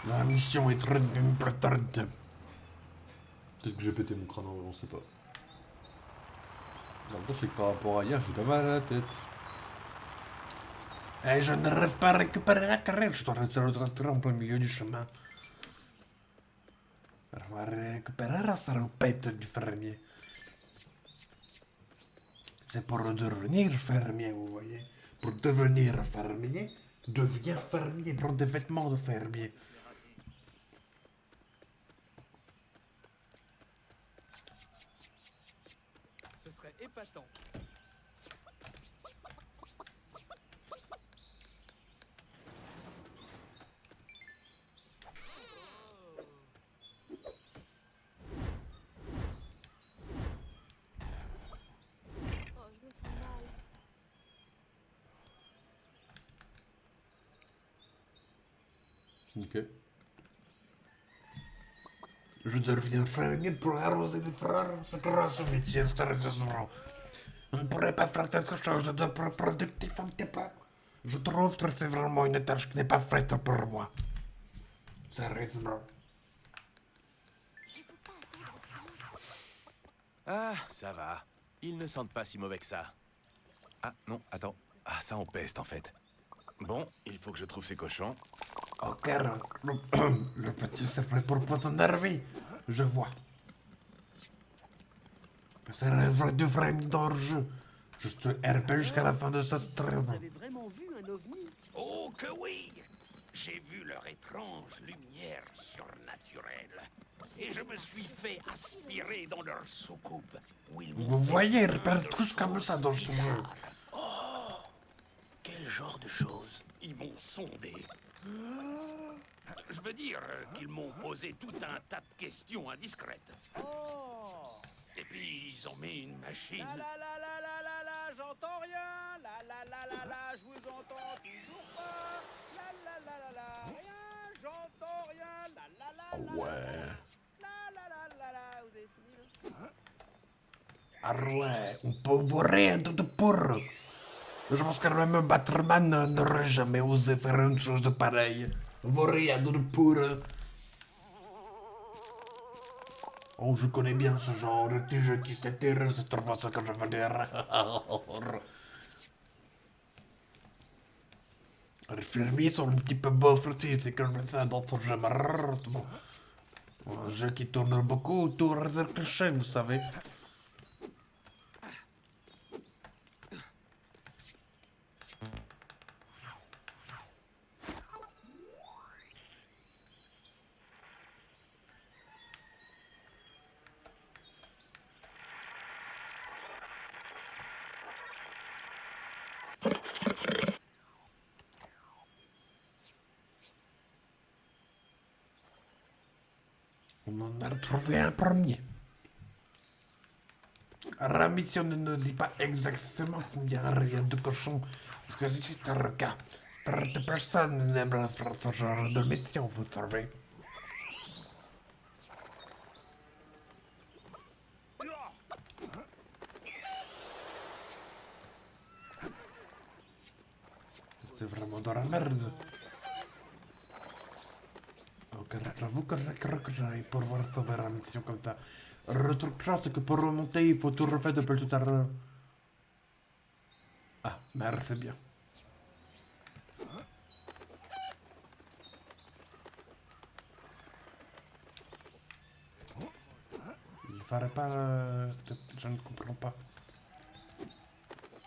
La mission est très importante. Peut-être que j'ai pété mon crâne, on sait pas. L'avantage c'est que par rapport à hier, j'ai pas mal à la tête. Eh, je n'arrive pas à récupérer la carrière. Je dois rester en plein milieu du chemin. On va récupérer la salopette du fermier. C'est pour devenir fermier, vous voyez. Pour devenir fermier, deviens fermier. Prends des vêtements de fermier. Ce serait épatant. Ok. Je deviens fermier pour arroser des fleurs. C'est grâce au métier, sérieusement. On ne pourrait pas faire quelque chose de plus productif un petit peu. Je trouve que c'est vraiment une tâche qui n'est pas faite pour moi. Sérieusement. Ah, ça va. Ils ne sentent pas si mauvais que ça. Ah, non, attends. Ah, ça en peste, en fait. Bon, il faut que je trouve ces cochons. Ok, le petit c'est prêt pour pas t'énerver. Je vois. C'est du vrai dans le jeu. Je suis RP jusqu'à la fin de cette stream. Vous avez vraiment vu un ovni? Oh que oui! J'ai vu leur étrange lumière surnaturelle. Et je me suis fait aspirer dans leur soucoupe. Où ils m'ont Vous voyez, ils fait repèrent de tous comme ça dans ce jeu. Oh! Quel genre de choses? Ils m'ont sondé. Je veux dire qu'ils m'ont posé tout un tas de questions indiscrètes. Et puis ils ont mis une machine. J'entends rien. Je vous entends toujours pas. Rien, j'entends rien. Ouais. Vous avez fini là? Ah ouais, on peut voir rien de pour. Je pense que même Batman n'aurait jamais osé faire une chose pareille. Voir rien de pour. Oh, je connais bien ce genre de jeu qui s'étire, c'est trop ce que je veux dire. Les fermiers sont un petit peu bofs aussi, c'est comme ça dans ce jeu. Bon. Un jeu qui tourne beaucoup autour des clichés, vous savez. On en a trouvé un premier. La mission ne nous dit pas exactement combien il y a de cochons, parce que si c'est le cas, personne n'aime faire ce genre de mission, vous savez. C'est vraiment dans la merde. Ok, j'avoue que j'aille pour voir sauver la mission comme ça. Le truc c'est que pour remonter, il faut tout refaire depuis tout à l'heure. Ah, merde, c'est bien. Il fallait pas... Je ne comprends pas.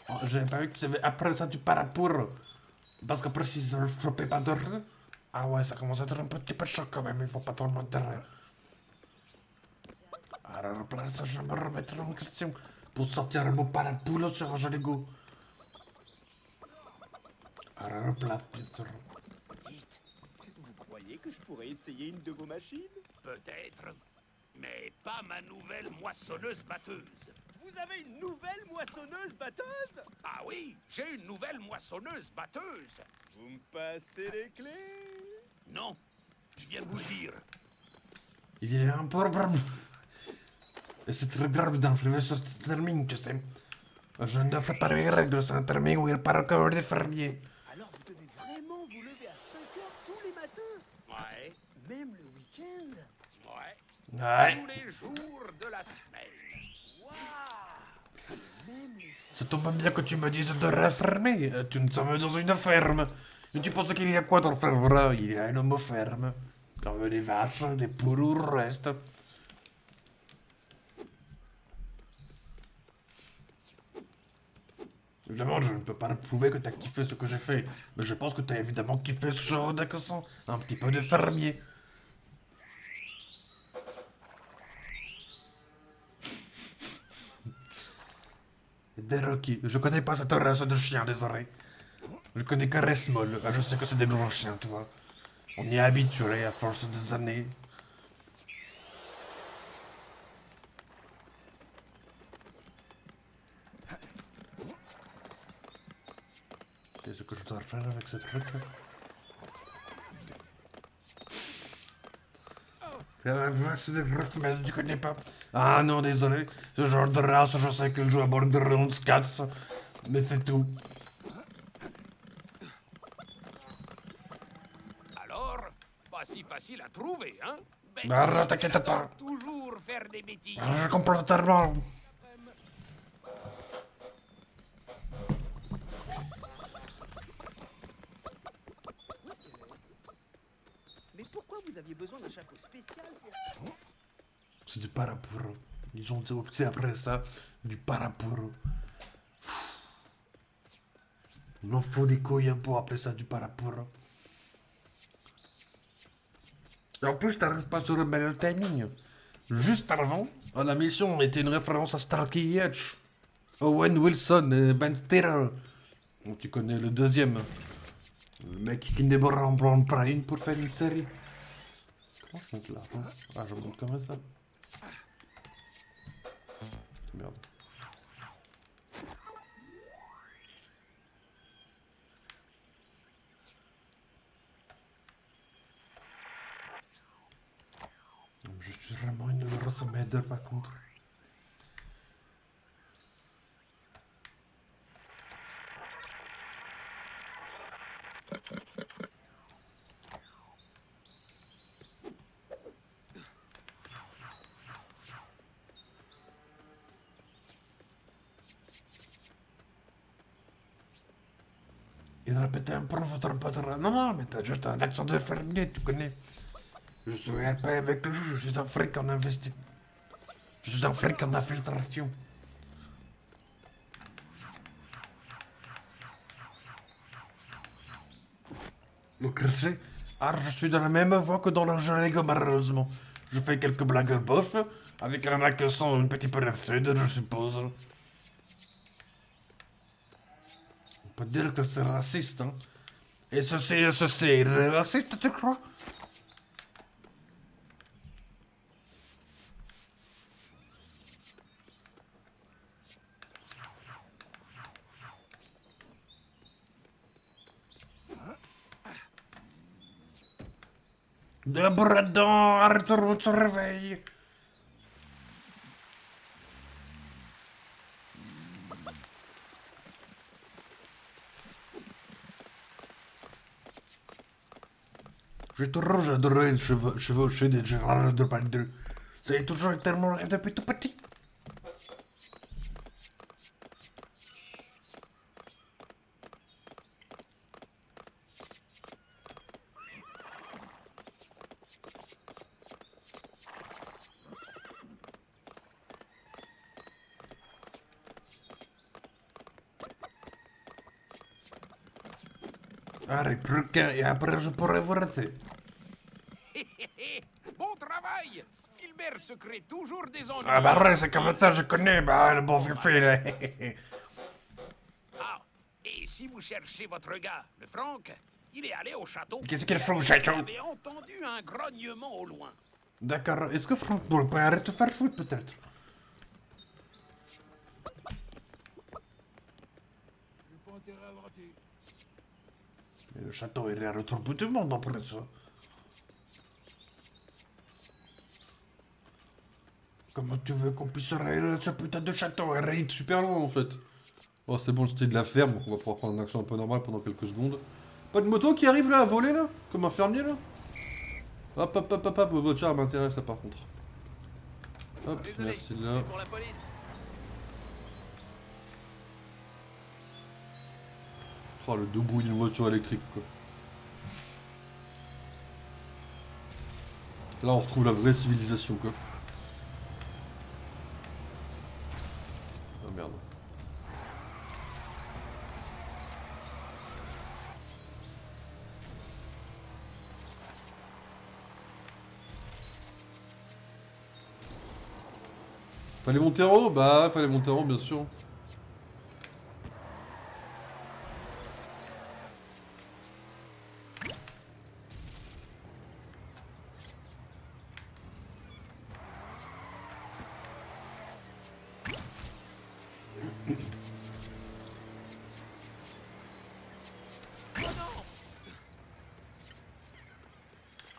Oh, j'avais pas vu que c'était après ça du parapour. Parce qu'après, si je ne frappais pas de... Ah ouais, ça commence à être un petit peu chaud quand même, il faut pas trop le mentir. Alors, pour ça, je me remettrai en question pour sortir mon parapoule sur un joli goût. Alors, place, bien sûr. Dites, vous croyez croyez que je pourrais essayer une de vos machines? Peut-être, mais pas ma nouvelle moissonneuse batteuse. Vous avez une nouvelle moissonneuse batteuse? Ah oui, j'ai une nouvelle moissonneuse batteuse. Vous me passez les clés? Non, je viens de vous le dire. Il y a un problème. Et c'est très grave d'influer sur ce termine, tu sais. Je ne fais pas les règles, c'est un termine où il parle comme des fermiers. Alors vous devez vraiment vous lever à 5 heures tous les matins? Ouais. Même le week-end? Ouais. Ouais. Tous les jours de la semaine. Ça tombe bien que tu me dises de refermer. Tu nous sommes dans une ferme. Et tu penses qu'il y a quoi dans le ferme là? Il y a une homme ferme. Comme des vaches, des poules ou le reste. Évidemment, je ne peux pas prouver que tu as kiffé ce que j'ai fait. Mais je pense que tu as évidemment kiffé ce genre d'accent. Un petit peu de fermier. Des Rocky. Je connais pas cette race de chiens, désolé. Je connais que Resmol. Je sais que c'est des gros chiens, tu vois. On y est habitué à force des années. Qu'est-ce que je dois faire avec ce truc là? Tu connais pas? Ah non, désolé. Ce genre de race, je sais qu'il joue à Borderlands 4. Mais c'est tout. Alors, pas si facile à trouver, hein? Non, t'inquiète pas. Toujours faire des bêtises. Je comprends totalement. Mais pourquoi vous aviez besoin d'un chapeau spécial pour... C'est du parapuro. Ils ont dit après ça, du parapuro. Il en faut des couilles pour appeler ça du parapuro. Et en plus, t'arrives pas sur le meilleur timing. Juste avant, la mission était une référence à Starkey Hatch, Owen Wilson et Ben Stiller. Donc, tu connais le deuxième. Le mec qui débarque en Brown Prime pour faire une série. Comment je monte là? Ah, je monte comme ça. Merde. Je suis vraiment une grosse merde par contre. Il répétait un peu votre patron. Non, non, mais t'as juste un accent de fermier, tu connais. Je suis RP avec le jeu, je suis un fric en investi. Je suis un fric en infiltration. Le crochet. Ah, je suis dans la même voie que dans le jeu Lego, malheureusement. Je fais quelques blagues bof, avec un accent un petit peu sud, je suppose. On peut dire que c'est raciste, hein. Et ceci, il est raciste, tu crois? De Bradon, Arthur se réveille. J'ai toujours adoré chevaucher des Gérard de Baldeux. C'est toujours été mon rêve depuis tout petit. Allez, requin, et après je pourrai vous rater. Bon travail! Filbert se crée toujours des ennuis. Ah bah ouais, c'est comme ça, je connais, bah le bon vieux fait. Ah, et si vous cherchez votre gars, le Franck, Il est allé au château. Qu'est-ce qu'il fait au château? J'avais entendu un grognement au loin. D'accord, est-ce que Franck pourrait arrêter de faire foot peut-être? Mais le château il est à l'autre bout du monde après ça. Comment tu veux qu'on puisse rayer ce putain de château, Harry? Super loin en fait. Oh c'est bon, c'était de la ferme, donc on va pouvoir prendre une action un peu normale pendant quelques secondes. Pas de moto qui arrive là à voler là? Comme un fermier là? Hop hop hop hop hop, votre char m'intéresse là par contre. Hop, Désolé, merci là. c'est pour la police. Oh le débrouille d'une voiture électrique quoi. Là on retrouve la vraie civilisation quoi. Oh merde. Fallait monter en haut? Bah fallait monter en haut bien sûr.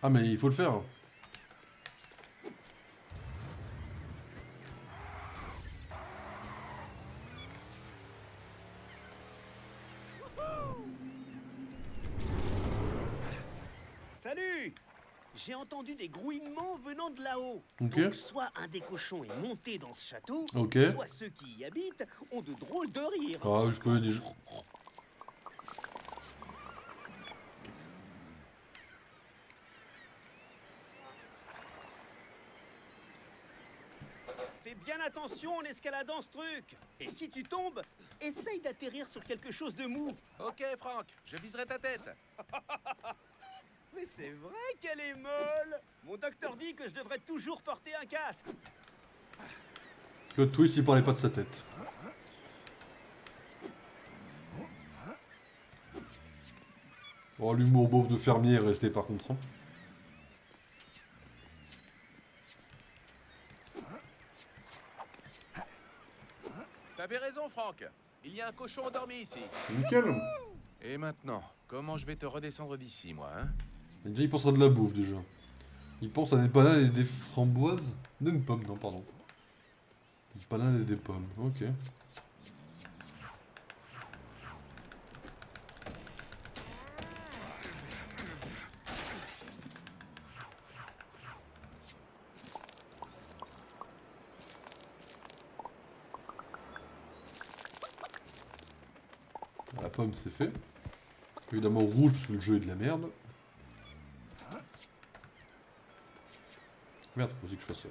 Ah mais il faut le faire. Salut! J'ai entendu des grouillements venant de là-haut. Ok. Donc soit un des cochons est monté dans ce château, Ok. soit ceux qui y habitent ont de drôles de rires. Ah je connais déjà. Fais bien attention en escaladant ce truc. Et si tu tombes, essaye d'atterrir sur quelque chose de mou. Ok, Franck, je viserai ta tête. Mais c'est vrai qu'elle est molle. Mon docteur dit que je devrais toujours porter un casque. Le twist il parlait pas de sa tête. Oh l'humour beauf de fermier est resté par contre. Hein. T'avais raison, Franck. Il y a un cochon endormi ici. Nickel. Et maintenant, comment je vais te redescendre d'ici, moi, hein? Et déjà il pense à de la bouffe déjà. Il pense à des bananes et des framboises. Une pomme, non pardon. Des bananes et des pommes, ok. La pomme c'est fait. Évidemment rouge parce que le jeu est de la merde. Merde, faut aussi que je fasse ça.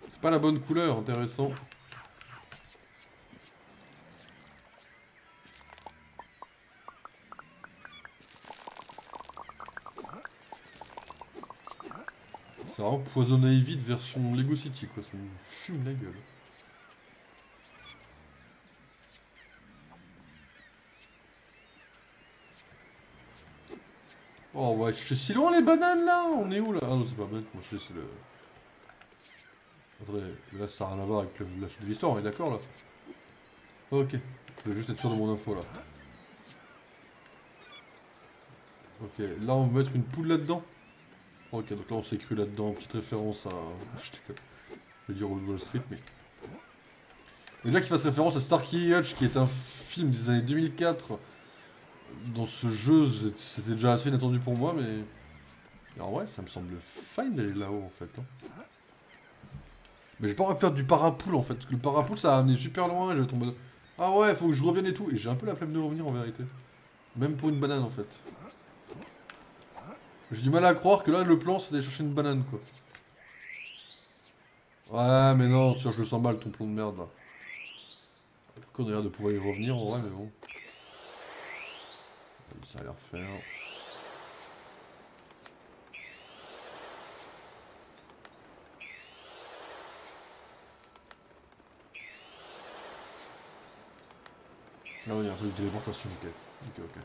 C'est pas la bonne couleur, intéressant. C'est vraiment Poison Ivy version Lego City quoi, ça me fume la gueule. Oh ouais, je suis si loin les bananes là. On est où là? Ah non c'est pas banane, moi je sais c'est le... Attendez, mais là ça n'a rien à voir avec la suite de l'histoire, on est d'accord là? Ok, je veux juste être sûr de mon info là. Ok, là on va mettre une poule là-dedans. Ok, donc là on s'est cru là-dedans, petite référence à... Je vais dire Wall Street, mais... Déjà qu'il fasse référence à Starkey Hutch, qui est un film des années 2004. Dans ce jeu, c'était déjà assez inattendu pour moi, mais... Alors ouais, ça me semble fine d'aller là-haut en fait. Hein. Mais j'ai pas envie de faire du parapoule en fait, parce que le parapoule ça a amené super loin et je vais tomber... Ah ouais, faut que je revienne et tout, et j'ai un peu la flemme de revenir en vérité. Même pour une banane en fait. J'ai du mal à croire que là le plan c'est d'aller chercher une banane quoi. Ouais mais non, tu vois je le sens mal ton plan de merde là. On a l'air de pouvoir y revenir en vrai mais bon. Ça a l'air faire. Ah oui, il y a un truc de téléportation, ok. Ok.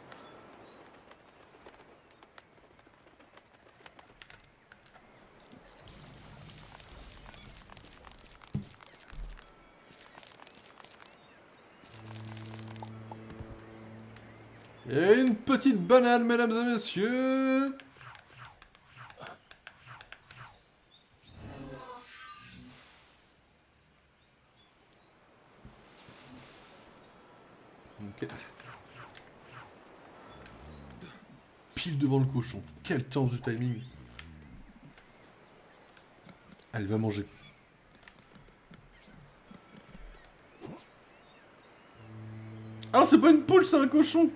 Et une petite banane, mesdames et messieurs. Ok. Pile devant le cochon. Quel temps du timing. Elle va manger. Ah, c'est pas une poule, c'est un cochon.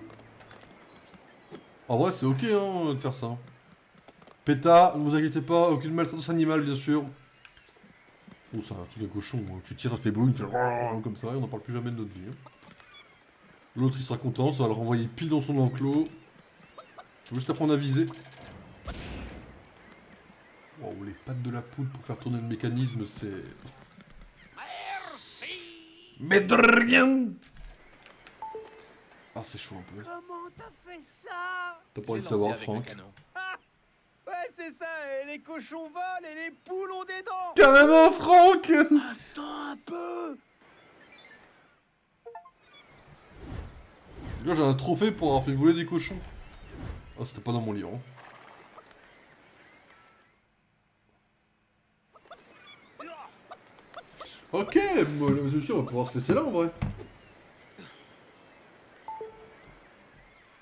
En vrai, c'est ok hein, de faire ça. PETA, ne vous inquiétez pas, aucune maltraitance animale, bien sûr. Oh, c'est un truc de cochon. Hein. Tu tires, ça fait boum, il fait comme ça, et on n'en parle plus jamais de notre vie. Hein. L'autre, il sera content, ça va le renvoyer pile dans son enclos. Faut juste apprendre à viser. Wow, les pattes de la poule pour faire tourner le mécanisme, c'est... Merci. Mais de rien. Ah, c'est chaud un peu. Comment t'as fait ça? T'as pas envie de savoir, Franck. Ah ouais, c'est ça, et les cochons volent et les poules ont des dents. Carrément, Franck. Attends un peu. Là, j'ai un trophée pour avoir fait voler des cochons. Oh, c'était pas dans mon livre. Hein. Ok, bon, là, monsieur, on va pouvoir se laisser là en vrai.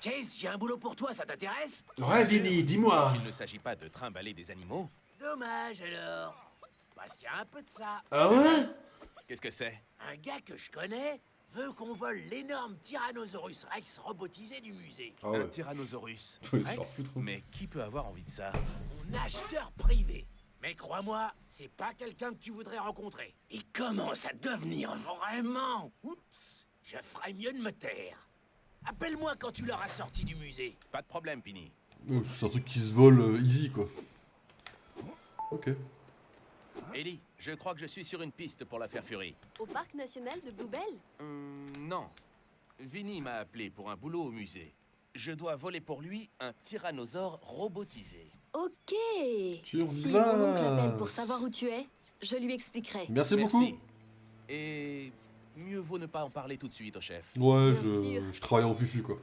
Chase, j'ai un boulot pour toi, ça t'intéresse? Ouais, Vinny, dis-moi. Il ne s'agit pas de trimballer des animaux. Dommage alors. Parce qu'il y a un peu de ça. Ah ouais? Qu'est-ce que c'est? Un gars que je connais veut qu'on vole l'énorme Tyrannosaurus Rex robotisé du musée. Ah ouais. Un Tyrannosaurus Faut les Rex? faire foutre. Mais qui peut avoir envie de ça? Mon acheteur privé. Mais crois-moi, c'est pas quelqu'un que tu voudrais rencontrer. Il commence à devenir vraiment... Oups, je ferais mieux de me taire. Appelle-moi quand tu l'auras sorti du musée. Pas de problème, Pini. C'est un truc qui se vole easy quoi. Ok. Ellie, je crois que je suis sur une piste pour l'affaire Fury. Au parc national de Bluebell? Non. Vinny m'a appelé pour un boulot au musée. Je dois voler pour lui un tyrannosaure robotisé. Ok. Si vas. mon oncle appelle pour savoir où tu es, je lui expliquerai. Merci beaucoup. Et mieux vaut ne pas en parler tout de suite au chef. Ouais, je travaille en fufu quoi.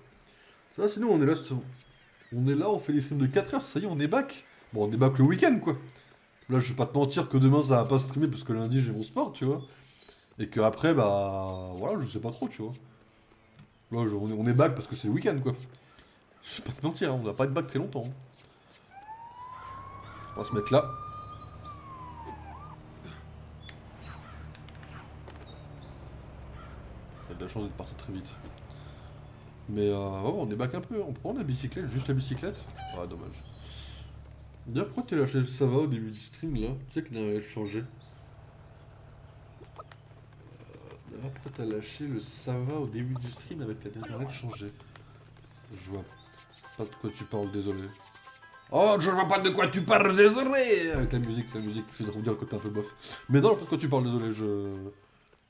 Ça, sinon on est là, on est là, on fait des streams de 4 heures, ça y est, on est back. Bon, on est back le week-end quoi. Là, je vais pas te mentir que demain ça va pas streamer parce que lundi j'ai mon sport, tu vois. Et que après, bah voilà, je sais pas trop, tu vois. Là, on est back parce que c'est le week-end quoi. Je vais pas te mentir, hein, on va pas être back très longtemps. Hein. On va se mettre là. Il y a de la chance d'être parti très vite. Mais ouais, on est back un peu. On prend la bicyclette, juste la bicyclette. Ah, dommage. D'ailleurs, pourquoi t'as lâché le Sava au début du stream là? Tu sais qu'il avait changé. D'ailleurs, pourquoi t'as lâché le Sava au début du stream avec la dernière changée? Je vois pas de quoi tu parles, désolé. Oh, je vois pas de quoi tu parles, désolé. Avec la musique fait de dire le côté un peu bof. Mais non, pas de quoi tu parles, désolé.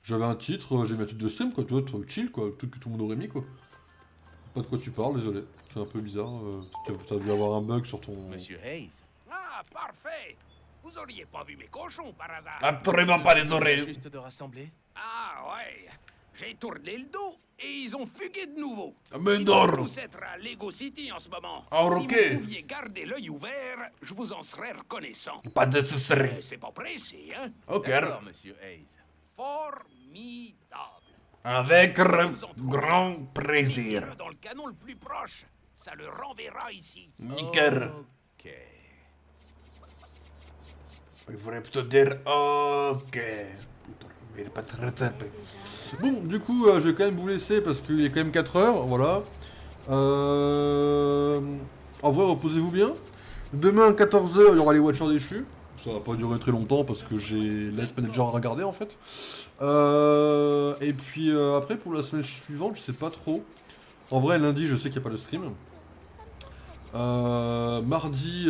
J'avais un titre, j'ai mis un titre de stream, quoi, tu vois, chill, quoi, tout que tout le monde aurait mis, quoi. Pas de quoi tu parles, désolé. C'est un peu bizarre. T'as dû avoir un bug sur ton... Monsieur Hayes. Ah, parfait. Vous auriez pas vu mes cochons par hasard? Absolument pas, désolé. Juste de rassembler. Ah ouais. J'ai tourné le dos et ils ont fugué de nouveau. Mais Ils non. doivent tous être à Lego City en ce moment. Ah, si ok. vous pouviez garder l'œil ouvert, je vous en serais reconnaissant. Pas de soucis. C'est pas pressé, hein? Ok. D'accord, monsieur Hayes. Formidable. Avec grand plaisir. Dans le canon le plus proche, ça le renverra ici. Nickel. Ok. Il faudrait plutôt dire ok. Il est pas très tapé. Bon, du coup, je vais quand même vous laisser parce qu'il est quand même 4 heures, voilà. En vrai, reposez-vous bien. Demain à 14 h, il y aura les Watchers déchus. Ça va pas durer très longtemps parce que j'ai l'Ice Manager à regarder en fait. Et puis après, pour la semaine suivante, je sais pas trop. En vrai, lundi, je sais qu'il n'y a pas de stream. Mardi,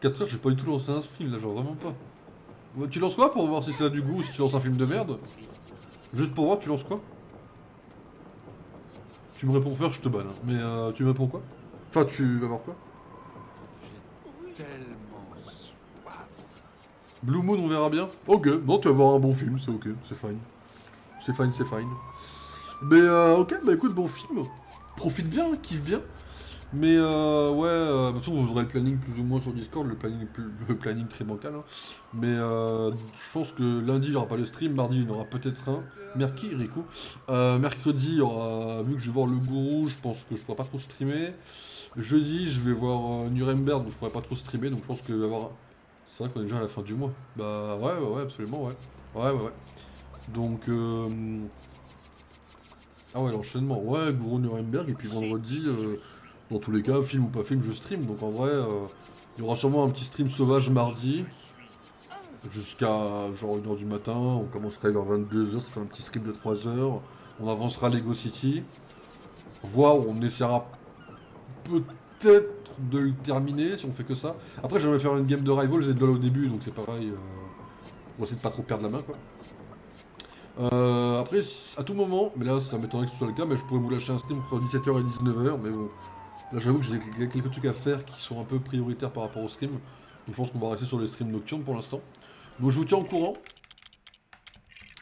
4 h, j'ai pas du tout lancé un stream là, genre vraiment pas. Tu lances quoi pour voir si ça a du goût ou si tu lances un film de merde? Juste pour voir, tu lances quoi? Tu me réponds faire, je te banne. Hein. Mais tu me réponds quoi? Enfin, tu vas voir quoi? Tellement soif. Blue Moon, on verra bien. Ok, non, tu vas voir un bon film, c'est ok, c'est fine. C'est fine, c'est fine. Mais ok, bah écoute, bon film. Profite bien, kiffe bien. Mais ouais, de toute façon, vous aurez le planning plus ou moins sur Discord, le planning très bancal. Hein. Mais je pense que lundi, il n'y aura pas de stream, mardi, il y en aura peut-être un. Mercredi, il y aura, vu que je vais voir le gourou, je pense que je pourrai pas trop streamer. Jeudi, je vais voir Nuremberg, donc je pourrai pas trop streamer, donc je pense que va y avoir... C'est vrai qu'on est déjà à la fin du mois. Bah ouais, absolument, ouais. Ouais. Donc ah ouais, l'enchaînement, ouais, gourou Nuremberg, et puis vendredi, dans tous les cas, film ou pas film, je stream, donc en vrai, il y aura sûrement un petit stream sauvage mardi, jusqu'à genre 1h du matin, on commencera vers 22h, ça fait un petit stream de 3h, on avancera à Lego City, voire on essaiera peut-être de le terminer si on fait que ça. Après j'aimerais faire une game de Rival, j'ai de LoL au début, donc c'est pareil, on va essayer de pas trop perdre la main quoi. Après, à tout moment, mais là ça m'étonnerait que ce soit le cas, mais je pourrais vous lâcher un stream entre 17h et 19h, mais bon, là j'avoue que j'ai quelques trucs à faire qui sont un peu prioritaires par rapport au stream, donc je pense qu'on va rester sur les streams nocturnes pour l'instant. Donc je vous tiens au courant,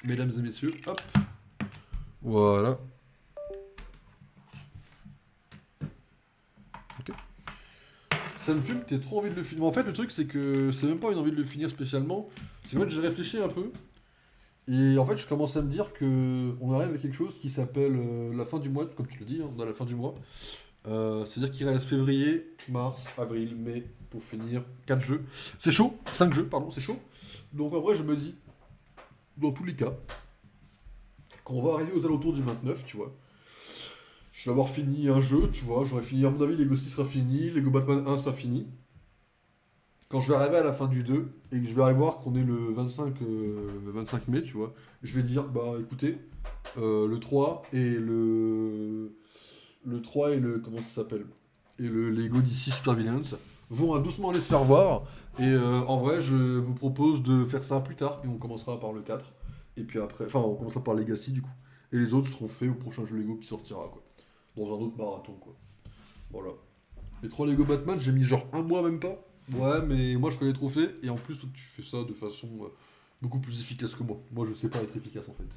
mesdames et messieurs, hop, voilà. Ok. Ça me fume, t'as trop envie de le finir. En fait, le truc c'est que c'est même pas une envie de le finir spécialement, c'est qu'en fait j'ai réfléchi un peu. Et en fait, je commence à me dire que on arrive à quelque chose qui s'appelle la fin du mois, comme tu le dis, hein, on a la fin du mois. C'est-à-dire qu'il reste février, mars, avril, mai, pour finir 4 jeux. C'est chaud, 5 jeux, pardon, c'est chaud. Donc en vrai, je me dis, dans tous les cas, quand on va arriver aux alentours du 29, tu vois, je vais avoir fini un jeu, tu vois, j'aurai fini, à mon avis, Lego City sera fini, Lego Batman 1 sera fini. Quand je vais arriver à la fin du 2, et que je vais arriver voir qu'on est le 25 mai, tu vois, je vais dire, bah écoutez, le 3 et le 3 et le... comment ça s'appelle? Et le Lego DC Super Villains vont doucement aller se faire voir, et en vrai, je vous propose de faire ça plus tard, et on commencera par le 4, et puis après, enfin, on commencera par Legacy, du coup, et les autres seront faits au prochain jeu Lego qui sortira, quoi, dans un autre marathon, quoi. Voilà. Les 3 Lego Batman, j'ai mis genre un mois, même pas. Ouais, mais moi je fais les trophées, et en plus tu fais ça de façon beaucoup plus efficace que moi. Moi je sais pas être efficace en fait.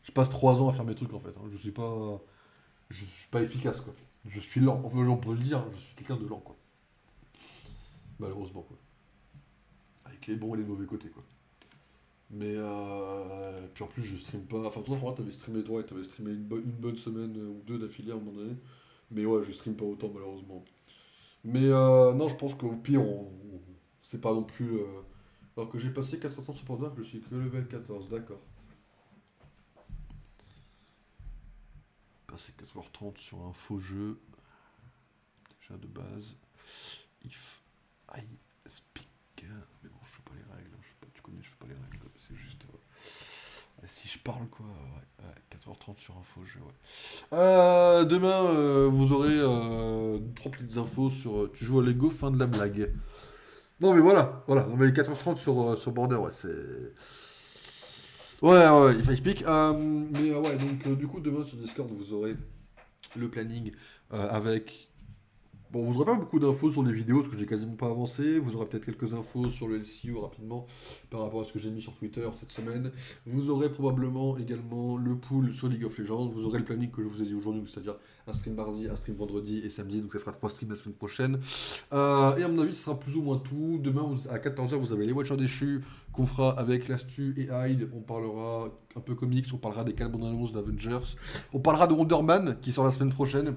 Je passe 3 ans à faire mes trucs en fait. Hein. Je suis pas efficace quoi. Je suis lent. Enfin, on peut le dire, je suis quelqu'un de lent quoi. Malheureusement quoi. Avec les bons et les mauvais côtés quoi. Mais puis en plus je stream pas. Enfin toi t'avais streamé toi et t'avais streamé une bonne semaine ou deux d'affilée à un moment donné. Mais ouais, je stream pas autant malheureusement. Mais non, je pense qu'au pire, c'est pas non plus... Alors que j'ai passé 4 temps sur Border, je suis que level 14, d'accord. Passer 4h30 sur un faux jeu. Déjà de base. If I speak... Mais bon, je fais pas les règles, je sais pas, tu connais, je fais pas les règles, c'est juste... si je parle quoi, ouais, 4h30 sur un faux jeu, ouais. Demain, vous aurez 3 petites infos sur tu joues à Lego, fin de la blague. Non mais voilà, non mais 4h30 sur Border, ouais, c'est... Ouais, il faut expliquer. Mais ouais, donc du coup, demain sur Discord, vous aurez le planning avec... Bon, vous n'aurez pas beaucoup d'infos sur les vidéos, parce que j'ai quasiment pas avancé. Vous aurez peut-être quelques infos sur le LCU rapidement, par rapport à ce que j'ai mis sur Twitter cette semaine. Vous aurez probablement également le pool sur League of Legends. Vous aurez le planning que je vous ai dit aujourd'hui, c'est-à-dire un stream mardi, un stream vendredi et samedi. Donc ça fera 3 streams la semaine prochaine. Et à mon avis, ce sera plus ou moins tout. Demain, à 14h, vous avez les Watchers déchus qu'on fera avec Lastu et Hyde. On parlera un peu comics, on parlera des 4 bandes annonces d'Avengers. On parlera de Wonder Man, qui sort la semaine prochaine.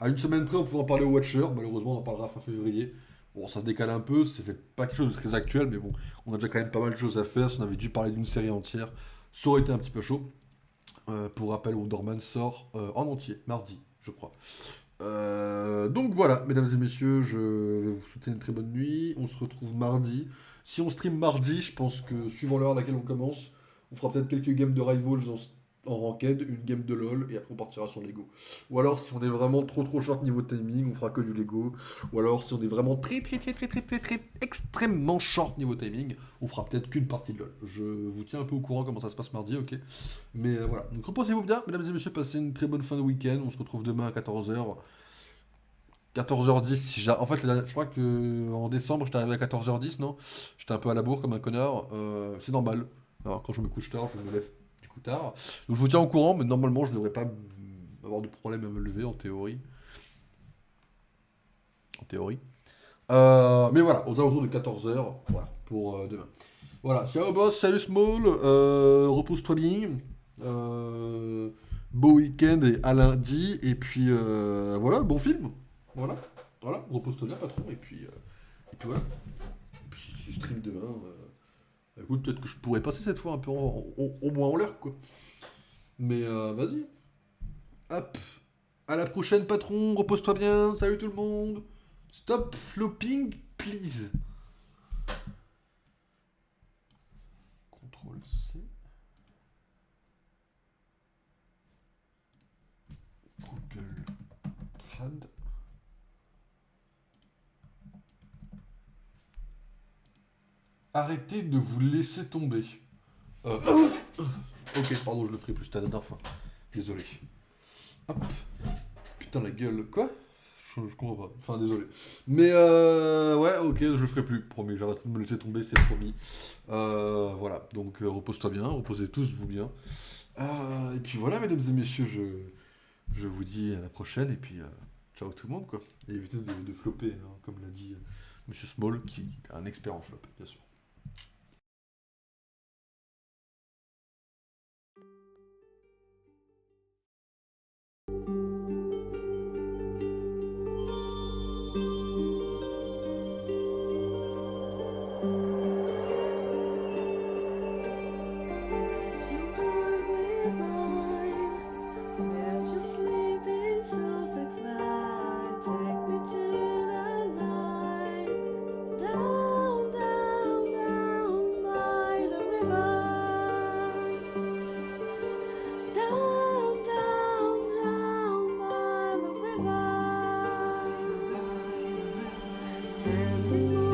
À une semaine près, on pourra en parler au Watcher. Malheureusement, on en parlera fin février. Bon, ça se décale un peu, c'est pas quelque chose de très actuel, mais bon, on a déjà quand même pas mal de choses à faire. Si on avait dû parler d'une série entière, ça aurait été un petit peu chaud. Pour rappel, Wonder Man sort en entier, mardi, je crois. Donc voilà, mesdames et messieurs, je vais vous souhaiter une très bonne nuit. On se retrouve mardi. Si on stream mardi, je pense que suivant l'heure à laquelle on commence, on fera peut-être quelques games de Rivals en ranked, une game de LoL, et après on partira sur Lego. Ou alors, si on est vraiment trop short niveau timing, on fera que du Lego. Ou alors, si on est vraiment très extrêmement short niveau timing, on fera peut-être qu'une partie de LoL. Je vous tiens un peu au courant comment ça se passe mardi, ok. Mais voilà. Donc reposez-vous bien, mesdames et messieurs, passez une très bonne fin de week-end. On se retrouve demain à 14h. 14h10, en fait, je crois que en décembre, j'étais arrivé à 14h10, non? J'étais un peu à la bourre comme un connard. C'est normal. Alors, quand je me couche tard, je me lève du coup tard. Donc, je vous tiens au courant, mais normalement, je ne devrais pas avoir de problème à me lever, en théorie. En théorie. Mais voilà, aux alentours de 14h, voilà, pour demain. Voilà, ciao boss, salut Small, repose-toi bien. Beau week-end et à lundi. Et puis, voilà, bon film. Voilà, repose-toi bien, patron, et puis voilà. Et puis si tu stream demain, écoute, peut-être que je pourrais passer cette fois un peu au moins en l'heure, quoi. Mais vas-y. Hop. À la prochaine, patron, repose-toi bien, salut tout le monde. Stop flopping, please. CTRL C. Google Trad. Arrêtez de vous laisser tomber. Ok, pardon, je le ferai plus, c'était la dernière fois. Désolé. Hop. Putain, la gueule. Quoi? Je comprends pas. Enfin, désolé. Mais ouais, ok, je le ferai plus. Promis, j'arrête de me laisser tomber, c'est promis. Voilà, donc repose-toi bien, reposez tous vous bien. Et puis voilà, mesdames et messieurs, je vous dis à la prochaine. Et puis, ciao tout le monde, quoi. Et évitez de flopper, hein, comme l'a dit Monsieur Small, qui est un expert en flop, bien sûr. Everyone